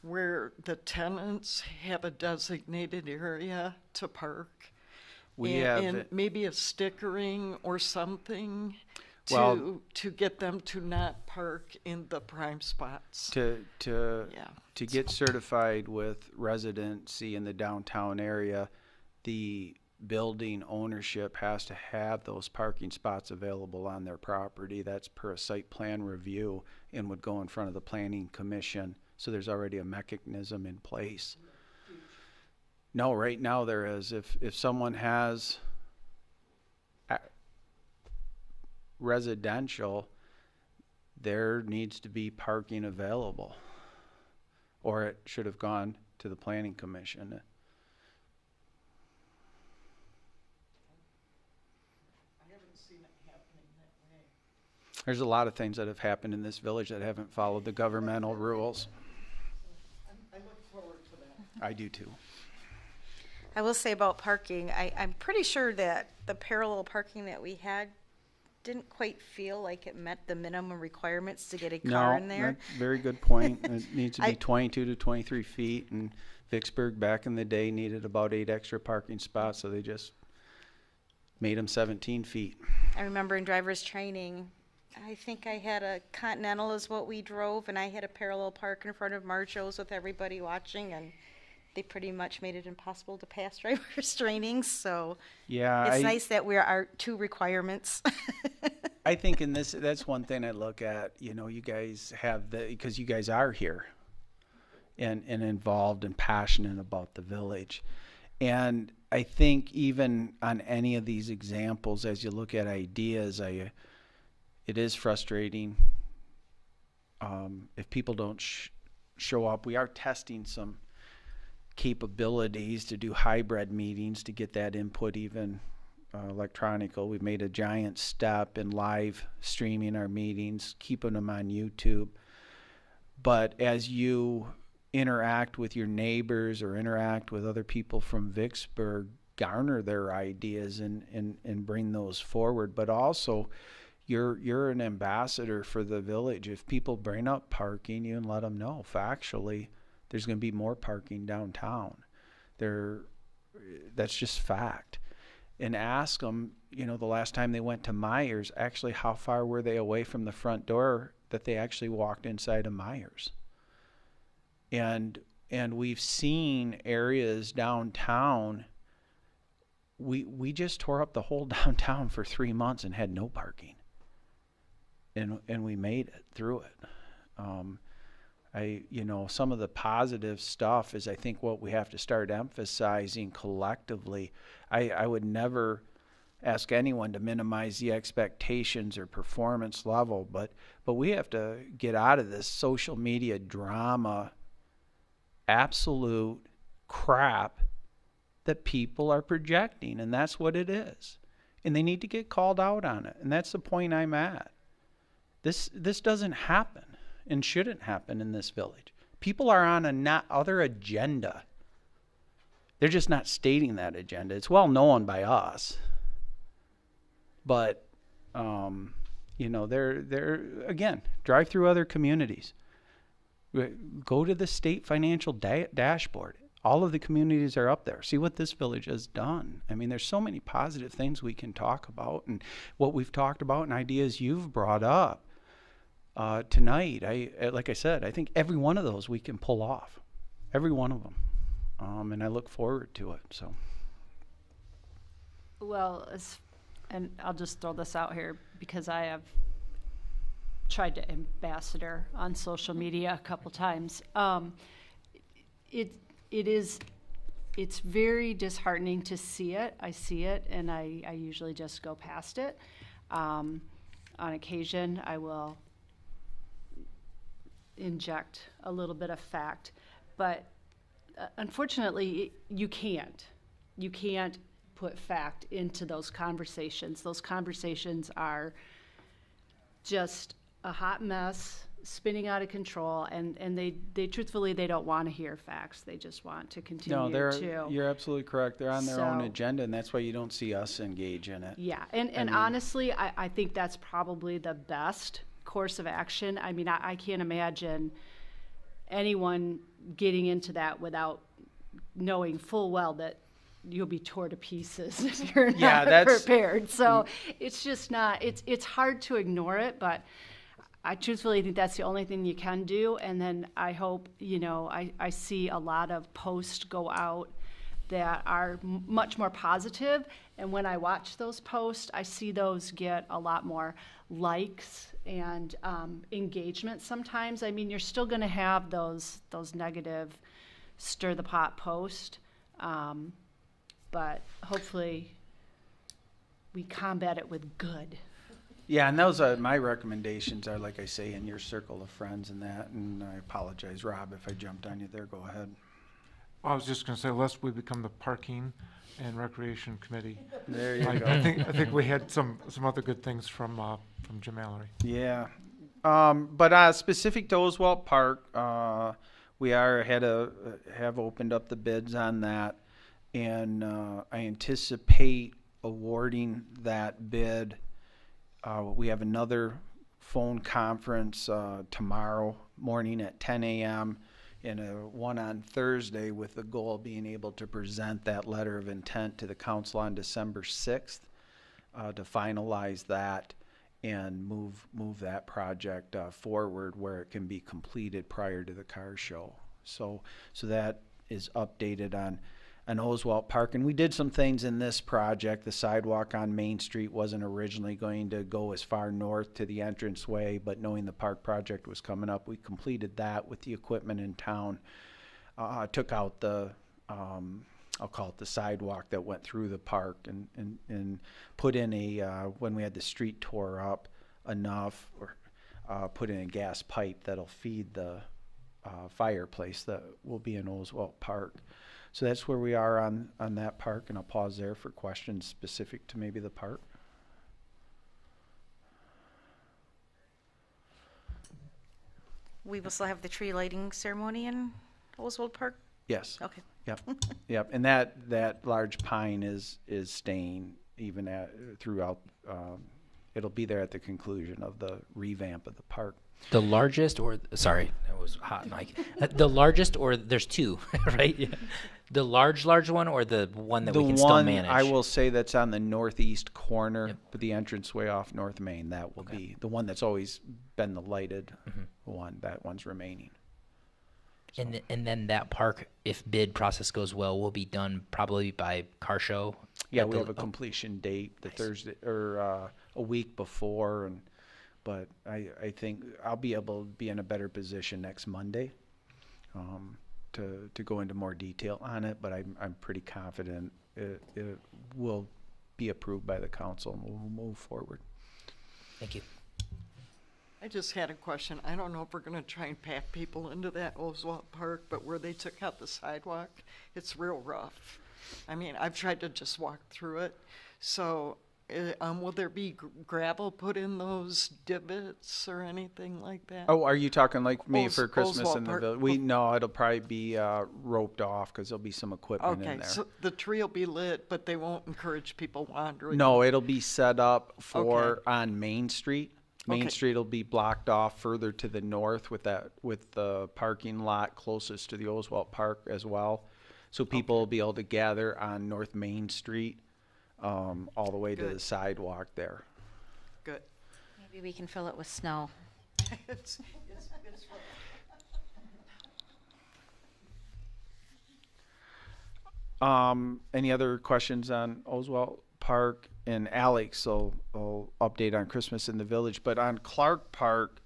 where the tenants have a designated area to park. And maybe a stickering or something to get them to not park in the prime spots. To get certified with residency in the downtown area, the building ownership has to have those parking spots available on their property. That's per a site plan review and would go in front of the planning commission. So there's already a mechanism in place. No, right now there is. If someone has residential, there needs to be parking available, or it should have gone to the planning commission. There's a lot of things that have happened in this village that haven't followed the governmental rules. I look forward to that. I do too. I will say about parking, I'm pretty sure that the parallel parking that we had didn't quite feel like it met the minimum requirements to get a car in there. Very good point. It needs to be 22 to 23 feet, and Vicksburg back in the day needed about 8 extra parking spots, so they just made them 17 feet. I remember in driver's training, I think I had a Continental is what we drove, and I had a parallel park in front of Marjo's with everybody watching, and they pretty much made it impossible to pass driver's training. So yeah, it's nice that we are 2 requirements. I think in this, that's one thing I look at. You know, you guys have because you guys are here and involved and passionate about the village. And I think even on any of these examples, as you look at ideas, it is frustrating if people don't show up. We are testing some capabilities to do hybrid meetings to get that input even electronical. We've made a giant step in live streaming our meetings, keeping them on YouTube. But as you interact with your neighbors or interact with other people from Vicksburg, garner their ideas and bring those forward. But also, you're an ambassador for the village. If people bring up parking, you can let them know factually there's going to be more parking downtown. That's just fact. And ask them, you know, the last time they went to Myers, actually how far were they away from the front door that they actually walked inside of Myers. And we've seen areas downtown. We just tore up the whole downtown for 3 months and had no parking. And we made it through it. Some of the positive stuff is I think what we have to start emphasizing collectively. I would never ask anyone to minimize the expectations or performance level, but we have to get out of this social media drama, absolute crap that people are projecting, and that's what it is. And they need to get called out on it, and that's the point I'm at. This doesn't happen and shouldn't happen in this village. People are on other agenda. They're just not stating that agenda. It's well known by us. But, they're again, drive through other communities. Go to the state financial dashboard. All of the communities are up there. See what this village has done. I mean, there's so many positive things we can talk about, and what we've talked about and ideas you've brought up tonight. Like I said, I think every one of those we can pull off. Every one of them. And I look forward to it. So. Well, and I'll just throw this out here because I have tried to ambassador on social media a couple times. It's very disheartening to see it. I see it, and I usually just go past it. On occasion, I will inject a little bit of fact, but unfortunately, you can't. You can't put fact into those conversations. Those conversations are just a hot mess, spinning out of control, and they truthfully, they don't want to hear facts. They just want to continue you're absolutely correct. They're on their own agenda, and that's why you don't see us engage in it. Yeah, and honestly, I think that's probably the best course of action. I mean, I can't imagine anyone getting into that without knowing full well that you'll be torn to pieces if you're not prepared. So it's just not, it's hard to ignore it, but I truthfully think that's the only thing you can do. And then I hope, I see a lot of posts go out that are much more positive. And when I watch those posts, I see those get a lot more likes and engagement sometimes. I mean, you're still going to have those negative stir the pot posts, but hopefully we combat it with good. Yeah, and those are my recommendations are, like I say, in your circle of friends and that. And I apologize, Rob, if I jumped on you there. Go ahead. I was just going to say, lest we become the parking and recreation committee. There you go. I think we had some other good things from Jim Mallory. Yeah, but specific to Oswald Park, we have opened up the bids on that, and I anticipate awarding that bid. We have another phone conference tomorrow morning at 10 a.m. and one on Thursday, with the goal of being able to present that letter of intent to the council on December 6th to finalize that and move that project forward where it can be completed prior to the car show. So that is updated on Oswald Park. And we did some things in this project. The sidewalk on Main Street wasn't originally going to go as far north to the entranceway, but knowing the park project was coming up, we completed that with the equipment in town. Took out the I'll call it the sidewalk that went through the park, and put in when we had the street tore up enough, or put in a gas pipe that'll feed the fireplace that will be in Oswald Park. So that's where we are on that park, and I'll pause there for questions specific to maybe the park. We will still have the tree lighting ceremony in Oswald Park? Yes. Okay. Yep. Yep. And that large pine is staying even throughout. It'll be there at the conclusion of the revamp of the park. The largest, or sorry, that was hot, Mike. The largest, or there's two, right? Yeah. The large one, or the one that we can still manage? I will say that's on the northeast corner, but the entranceway off North Main, that will be the one that's always been the lighted one. That one's remaining. So. And then that park, if bid process goes well, will be done probably by car show. Yeah, we have a completion date the Thursday or a week before, but I think I'll be able to be in a better position next Monday to go into more detail on it. But I'm pretty confident it will be approved by the council and we'll move forward. Thank you. I just had a question. I don't know if we're going to try and pack people into that Oswald Park, but where they took out the sidewalk, it's real rough. I mean, I've tried to just walk through it. So will there be gravel put in those divots or anything like that? Oh, are you talking like me for Christmas Oswald in the Park. village? No, it'll probably be roped off because there'll be some equipment in Okay, there. so the tree will be lit, but they won't encourage people wandering. No, it'll be set up for Okay. on Main Street. Main Okay. Street will be blocked off further to the north with the parking lot closest to the Oswald Park as well. So people will be able to gather on North Main Street all the way to Good. the sidewalk there. Good. Maybe we can fill it with snow. It's Any other questions on Oswald Park? And Alex will update on Christmas in the Village. But on Clark Park,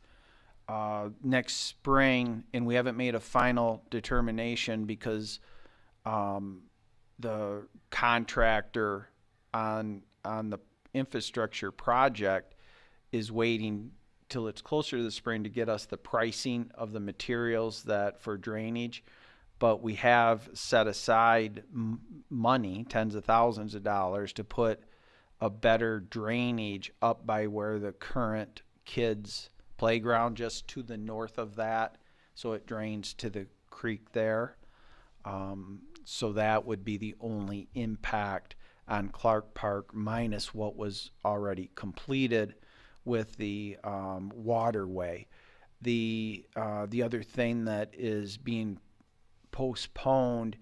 next spring, and we haven't made a final determination because the contractor on the infrastructure project is waiting till it's closer to the spring to get us the pricing of the materials that for drainage. But we have set aside money, tens of thousands of dollars, to put a better drainage up by where the current kids' playground, just to the north of that, so it drains to the creek there. So that would be the only impact on Clark Park, minus what was already completed with the waterway. The other thing that is being postponed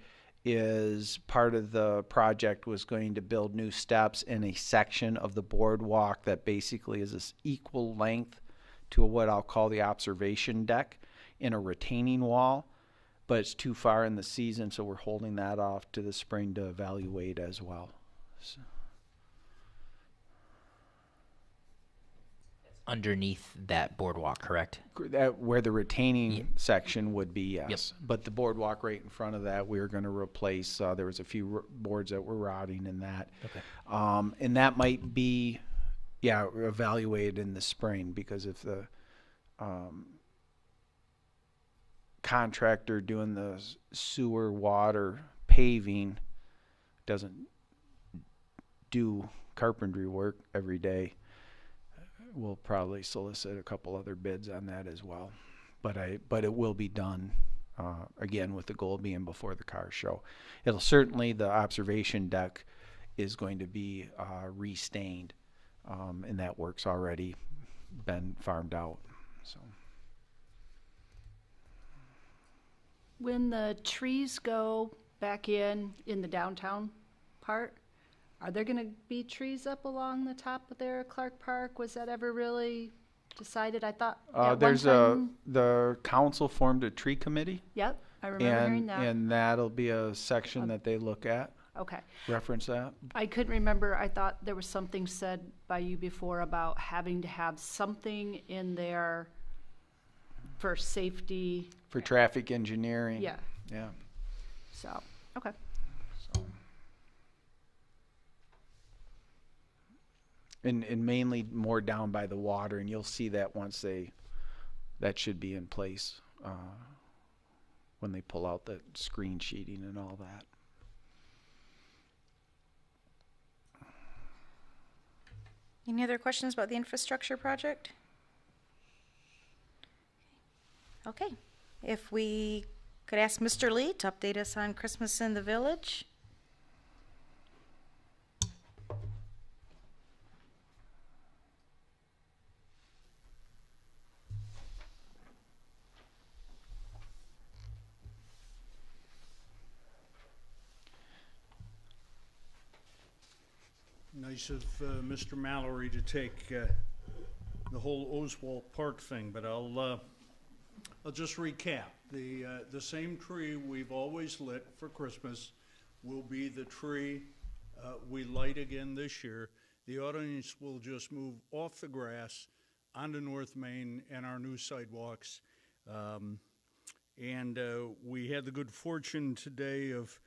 is part of the project was going to build new steps in a section of the boardwalk that basically is this equal length to what I'll call the observation deck in a retaining wall, but it's too far in the season, so we're holding that off to the spring to evaluate as well. So. Underneath that boardwalk, correct? Where the retaining section would be, yes. Yep. But the boardwalk right in front of that, we were going to replace. There was a few boards that were rotting in that. Okay. And that might be, evaluated in the spring, because if the contractor doing the sewer water paving doesn't do carpentry work every day, we'll probably solicit a couple other bids on that as well. But it will be done, again, with the goal being before the car show. It'll certainly, the observation deck is going to be restained, and that work's already been farmed out. So. When the trees go back in the downtown part, are there going to be trees up along the top of there, Clark Park? Was that ever really decided? I thought at one time. The council formed a tree committee, Yep, I remember hearing that. and that'll be a section that they look at. Okay. Reference that. I couldn't remember. I thought there was something said by you before about having to have something in there for safety. For traffic engineering. Yeah. Yeah. So, okay. So. And mainly more down by the water, and you'll see that once that should be in place when they pull out the screen sheeting and all that. Any other questions about the infrastructure project? Okay, if we could ask Mr. Lee to update us on Christmas in the Village. Nice of Mr. Mallory to take the whole Oswald Park thing, but I'll just recap. The same tree we've always lit for Christmas will be the tree we light again this year. The audience will just move off the grass onto North Main and our new sidewalks. And we had the good fortune today of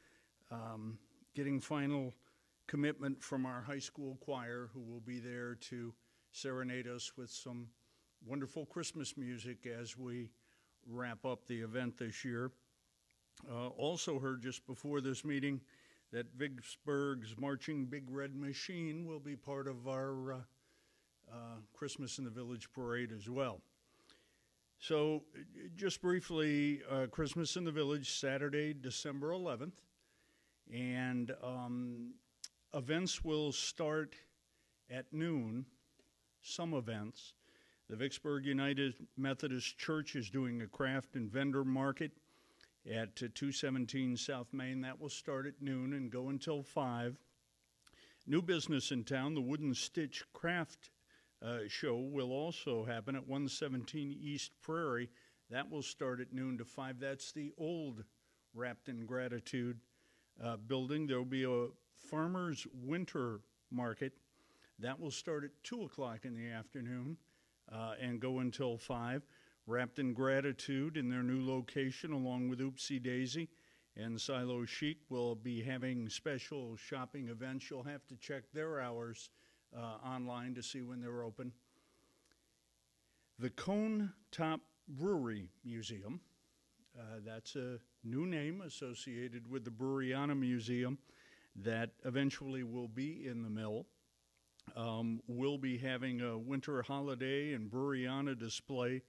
getting final commitment from our high school choir, who will be there to serenade us with some wonderful Christmas music as we wrap up the event this year. Also heard just before this meeting that Vicksburg's Marching Big Red Machine will be part of our Christmas in the Village parade as well. So just briefly, Christmas in the Village, Saturday, December 11th, and events will start at noon, some events. The Vicksburg United Methodist Church is doing a craft and vendor market at 217 South Main. That will start at noon and go until 5. New business in town, the Wooden Stitch Craft Show will also happen at 117 East Prairie. That will start at noon to 5. That's the old Wrapped in Gratitude building. There will be a Farmers Winter Market. That will start at 2 o'clock in the afternoon and go until 5. Wrapped in Gratitude in their new location, along with Oopsie Daisy and Silo Chic, will be having special shopping events. You'll have to check their hours online to see when they're open. The Cone Top Brewery Museum, that's a new name associated with the Brewery Museum that eventually will be in the mill. We'll be having a winter holiday and Breweryana display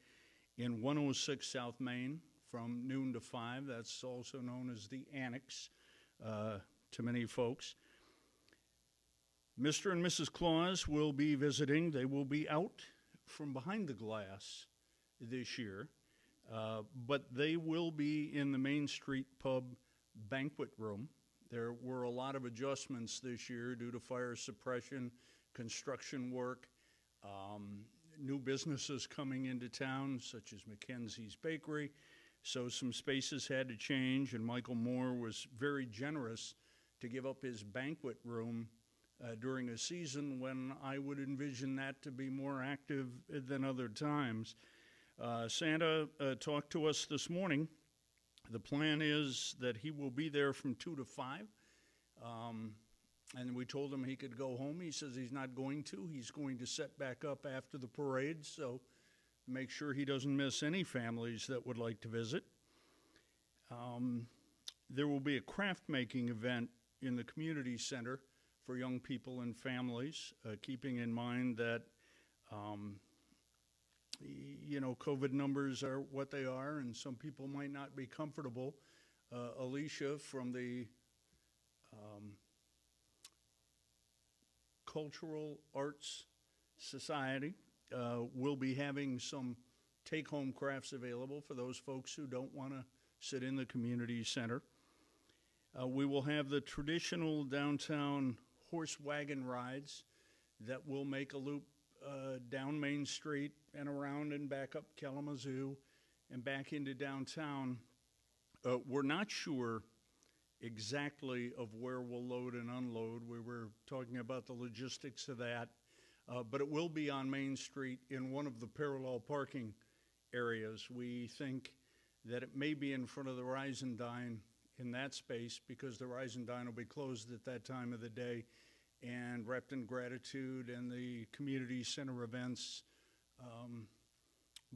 in 106 South Main from noon to 5. That's also known as the Annex to many folks. Mr. and Mrs. Claus will be visiting. They will be out from behind the glass this year, but they will be in the Main Street Pub banquet room. There were a lot of adjustments this year due to fire suppression, construction work, new businesses coming into town, such as Mackenzie's Bakery. So some spaces had to change, and Michael Moore was very generous to give up his banquet room during a season when I would envision that to be more active than other times. Santa talked to us this morning. The plan is that he will be there from 2 to 5. And we told him he could go home. He says he's not going to. He's going to set back up after the parade, so make sure he doesn't miss any families that would like to visit. There will be a craft making event in the community center for young people and families, keeping in mind that COVID numbers are what they are, and some people might not be comfortable. Alicia from the Cultural Arts Society will be having some take-home crafts available for those folks who don't want to sit in the community center. We will have the traditional downtown horse wagon rides that will make a loop down Main Street and around and back up Kalamazoo and back into downtown. We're not sure exactly of where we'll load and unload. We were talking about the logistics of that, but it will be on Main Street in one of the parallel parking areas. We think that it may be in front of the Rise and Dine in that space because the Rise and Dine will be closed at that time of the day, and Wrapped in Gratitude and the community center events.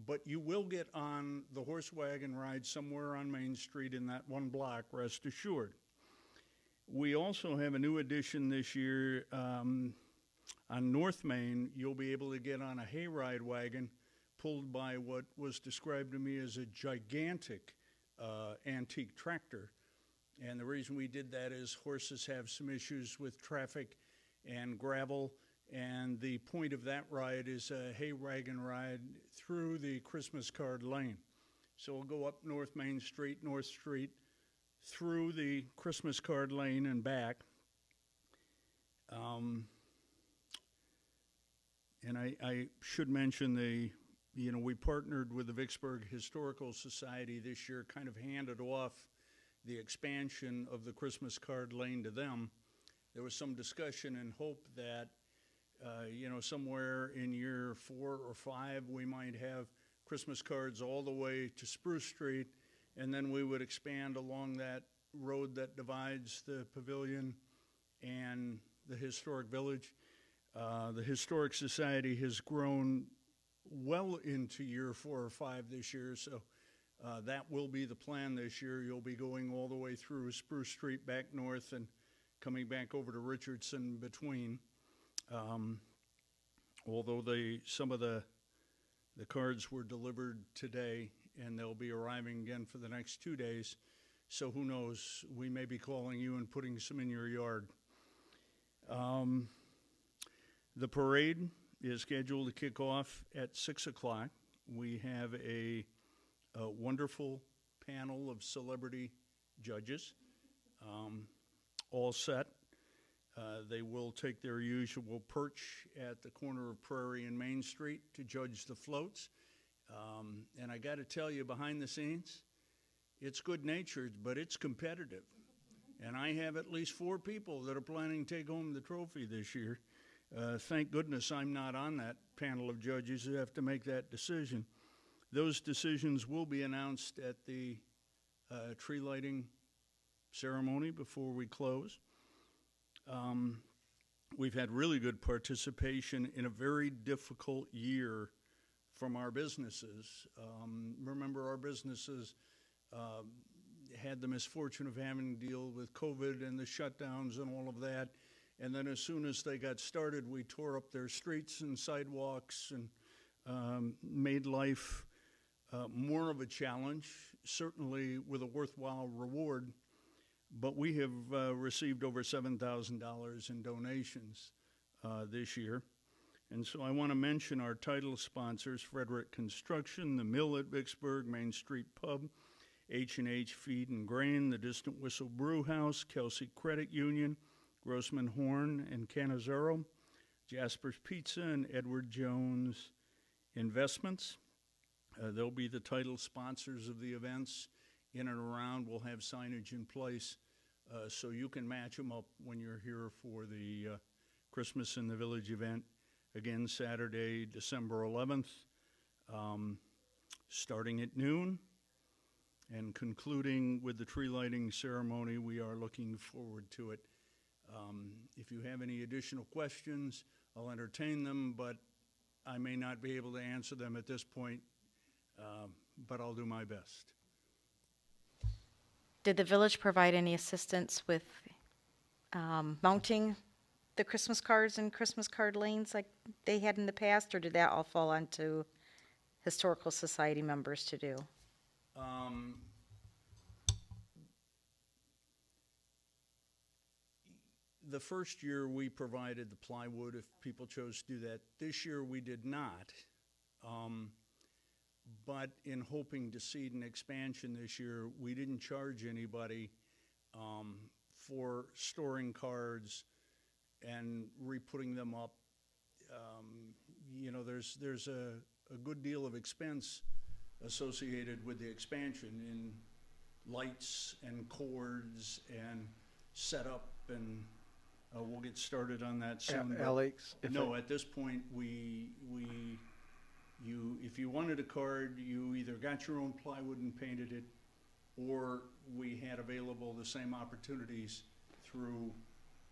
But you will get on the horse wagon ride somewhere on Main Street in that one block, rest assured. We also have a new addition this year. On North Main, you'll be able to get on a hayride wagon pulled by what was described to me as a gigantic antique tractor. And the reason we did that is horses have some issues with traffic and gravel, and the point of that ride is a hay wagon ride through the Christmas card lane. So we'll go up North Main Street, North Street, through the Christmas card lane and back. And I should mention we partnered with the Vicksburg Historical Society this year, kind of handed off the expansion of the Christmas card lane to them. There was some discussion and hope that, somewhere in year 4 or 5, we might have Christmas cards all the way to Spruce Street, and then we would expand along that road that divides the pavilion and the historic village. The Historic Society has grown well into year 4 or 5 this year, so that will be the plan this year. You'll be going all the way through Spruce Street back north and coming back over to Richardson between. Although some of the cards were delivered today, and they'll be arriving again for the next 2 days. So who knows, we may be calling you and putting some in your yard. The parade is scheduled to kick off at 6 o'clock. We have a wonderful panel of celebrity judges, all set. They will take their usual perch at the corner of Prairie and Main Street to judge the floats. And I got to tell you, behind the scenes, it's good-natured, but it's competitive. And I have at least 4 people that are planning to take home the trophy this year. Thank goodness I'm not on that panel of judges who have to make that decision. Those decisions will be announced at the tree lighting ceremony before we close. We've had really good participation in a very difficult year from our businesses. Remember, our businesses had the misfortune of having to deal with COVID and the shutdowns and all of that. And then as soon as they got started, we tore up their streets and sidewalks and made life more of a challenge, certainly with a worthwhile reward. But we have received over $7,000 in donations this year. And so I want to mention our title sponsors: Frederick Construction, The Mill at Vicksburg, Main Street Pub, H&H Feed and Grain, the Distant Whistle Brew House, Kelsey Credit Union, Grossman Horn and Canizaro, Jasper's Pizza, and Edward Jones Investments. They'll be the title sponsors of the events in and around. We'll have signage in place so you can match them up when you're here for the Christmas in the Village event. Again, Saturday, December 11th, starting at noon and concluding with the tree lighting ceremony. We are looking forward to it. If you have any additional questions, I'll entertain them, but I may not be able to answer them at this point, but I'll do my best. Did the village provide any assistance with mounting the Christmas cards and Christmas card lanes like they had in the past, or did that all fall onto Historical Society members to do? The first year we provided the plywood if people chose to do that. This year we did not. But in hoping to seed an expansion this year, we didn't charge anybody for storing cards and re-putting them up. There's a good deal of expense associated with the expansion in lights and cords and setup, and we'll get started on that soon. Alex? At this point, if you wanted a card, you either got your own plywood and painted it, or we had available the same opportunities through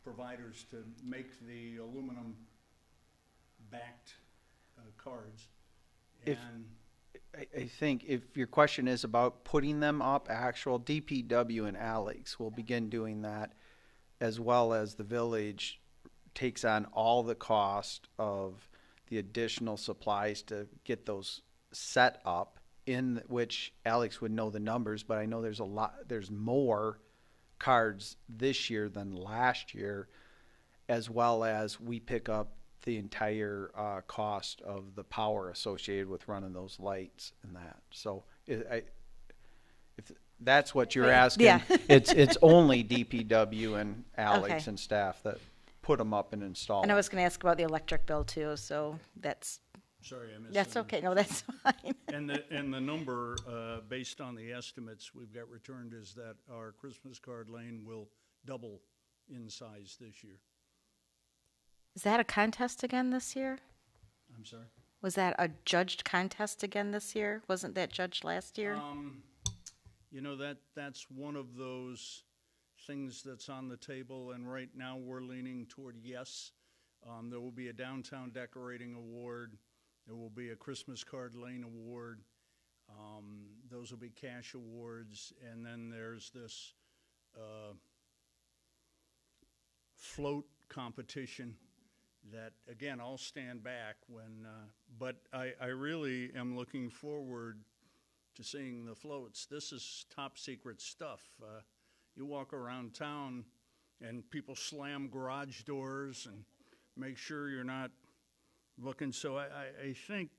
providers to make the aluminum backed cards. If- And I think if your question is about putting them up, actual DPW and Alex will begin doing that, as well as the village takes on all the cost of the additional supplies to get those set up, in which Alex would know the numbers, but I know there's more cards this year than last year, as well as we pick up the entire cost of the power associated with running those lights and that. So if that's what you're asking, Yeah. it's only DPW and Alex Okay. and staff that put them up and install And I them. was going to ask about the electric bill too, so sorry, I missed that's that. okay. No, that's fine. And the number, based on the estimates we've got returned, is that our Christmas card lane will double in size this year. Is that a contest again this year? I'm sorry? Was that a judged contest again this year? Wasn't that judged last year? You know, that's one of those things that's on the table, and right now we're leaning toward yes. There will be a downtown decorating award. There will be a Christmas card lane award. Those will be cash awards, and then there's this float competition that, again, I'll stand back when, but I really am looking forward to seeing the floats. This is top secret stuff. You walk around town and people slam garage doors and make sure you're not looking. So I think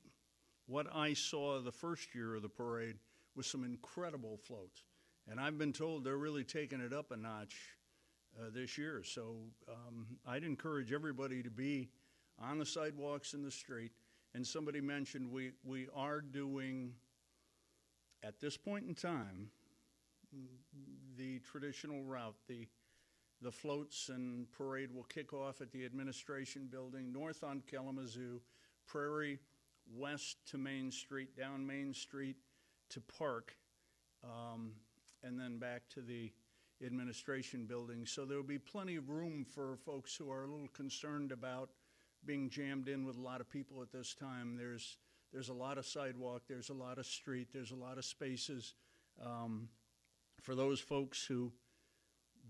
what I saw the first year of the parade was some incredible floats. And I've been told they're really taking it up a notch this year. So I'd encourage everybody to be on the sidewalks in the street. And somebody mentioned we are doing, at this point in time, the traditional route. The floats and parade will kick off at the administration building, north on Kalamazoo, Prairie, west to Main Street, down Main Street to Park, and then back to the administration building. So there will be plenty of room for folks who are a little concerned about being jammed in with a lot of people at this time. There's a lot of sidewalk, there's a lot of street, there's a lot of spaces. For those folks who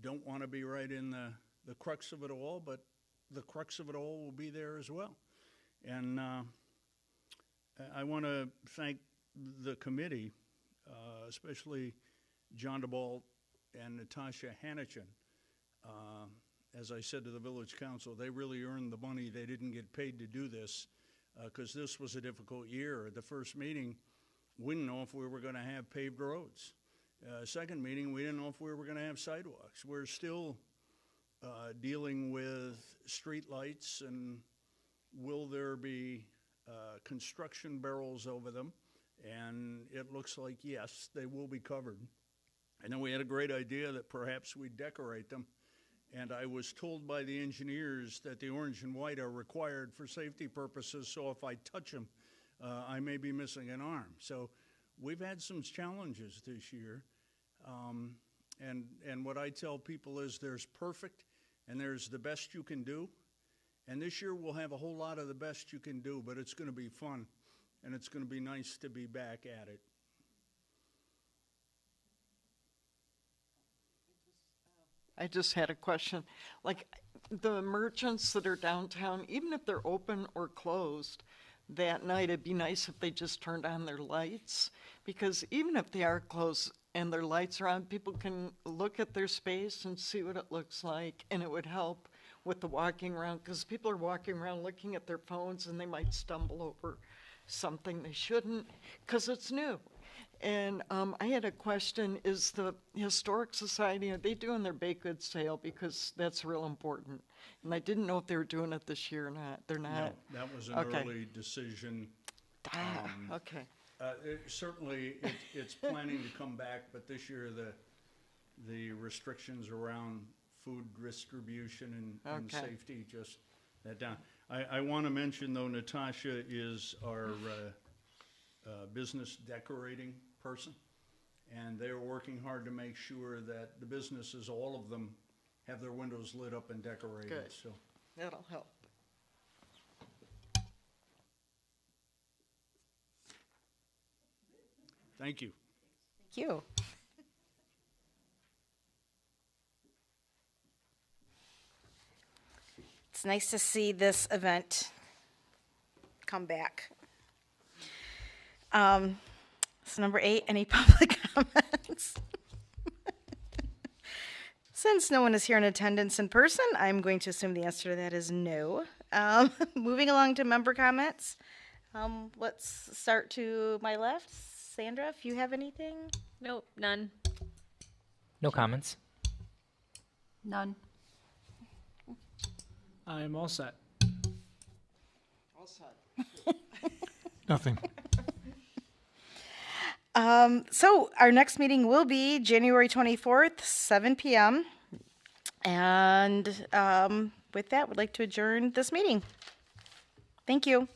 don't want to be right in the crux of it all, but the crux of it all will be there as well. And I want to thank the committee, especially John DeBalt and Natasha Hanachin. As I said to the village council, they really earned the money. They didn't get paid to do this because this was a difficult year. At the first meeting, we didn't know if we were going to have paved roads. Second meeting, we didn't know if we were going to have sidewalks. We're still dealing with street lights, and will there be construction barrels over them? And it looks like, yes, they will be covered. And then we had a great idea that perhaps we'd decorate them. And I was told by the engineers that the orange and white are required for safety purposes, so if I touch them, I may be missing an arm. So we've had some challenges this year. And what I tell people is there's perfect and there's the best you can do. And this year we'll have a whole lot of the best you can do, but it's going to be fun, and it's going to be nice to be back at it. I just had a question. Like, the merchants that are downtown, even if they're open or closed that night, it'd be nice if they just turned on their lights. Because even if they are closed and their lights are on, people can look at their space and see what it looks like. And it would help with the walking around, because people are walking around looking at their phones and they might stumble over something they shouldn't, because it's new. And I had a question, is the Historic Society, are they doing their baked goods sale? Because that's real important. And I didn't know if they were doing it this year or not. They're No, not? that was an Okay. early decision. Okay. Certainly, it's planning to come back, but this year the restrictions around food distribution and Okay. safety just that down. I want to mention, though, Natasha is our business decorating person, and they're working hard to make sure that the businesses, all of them, have their windows lit up and decorated, Good. so. That'll help. Thank you. Thank you. It's nice to see this event come back. So number 8, any public comments? Since no one is here in attendance in person, I'm going to assume the answer to that is no. Moving along to member comments. Let's start to my left. Sandra, if you have anything? Nope, none. No comments. None. I'm all set. All set. Nothing. So our next meeting will be January 24th, 7 p.m. And with that, we'd like to adjourn this meeting. Thank you.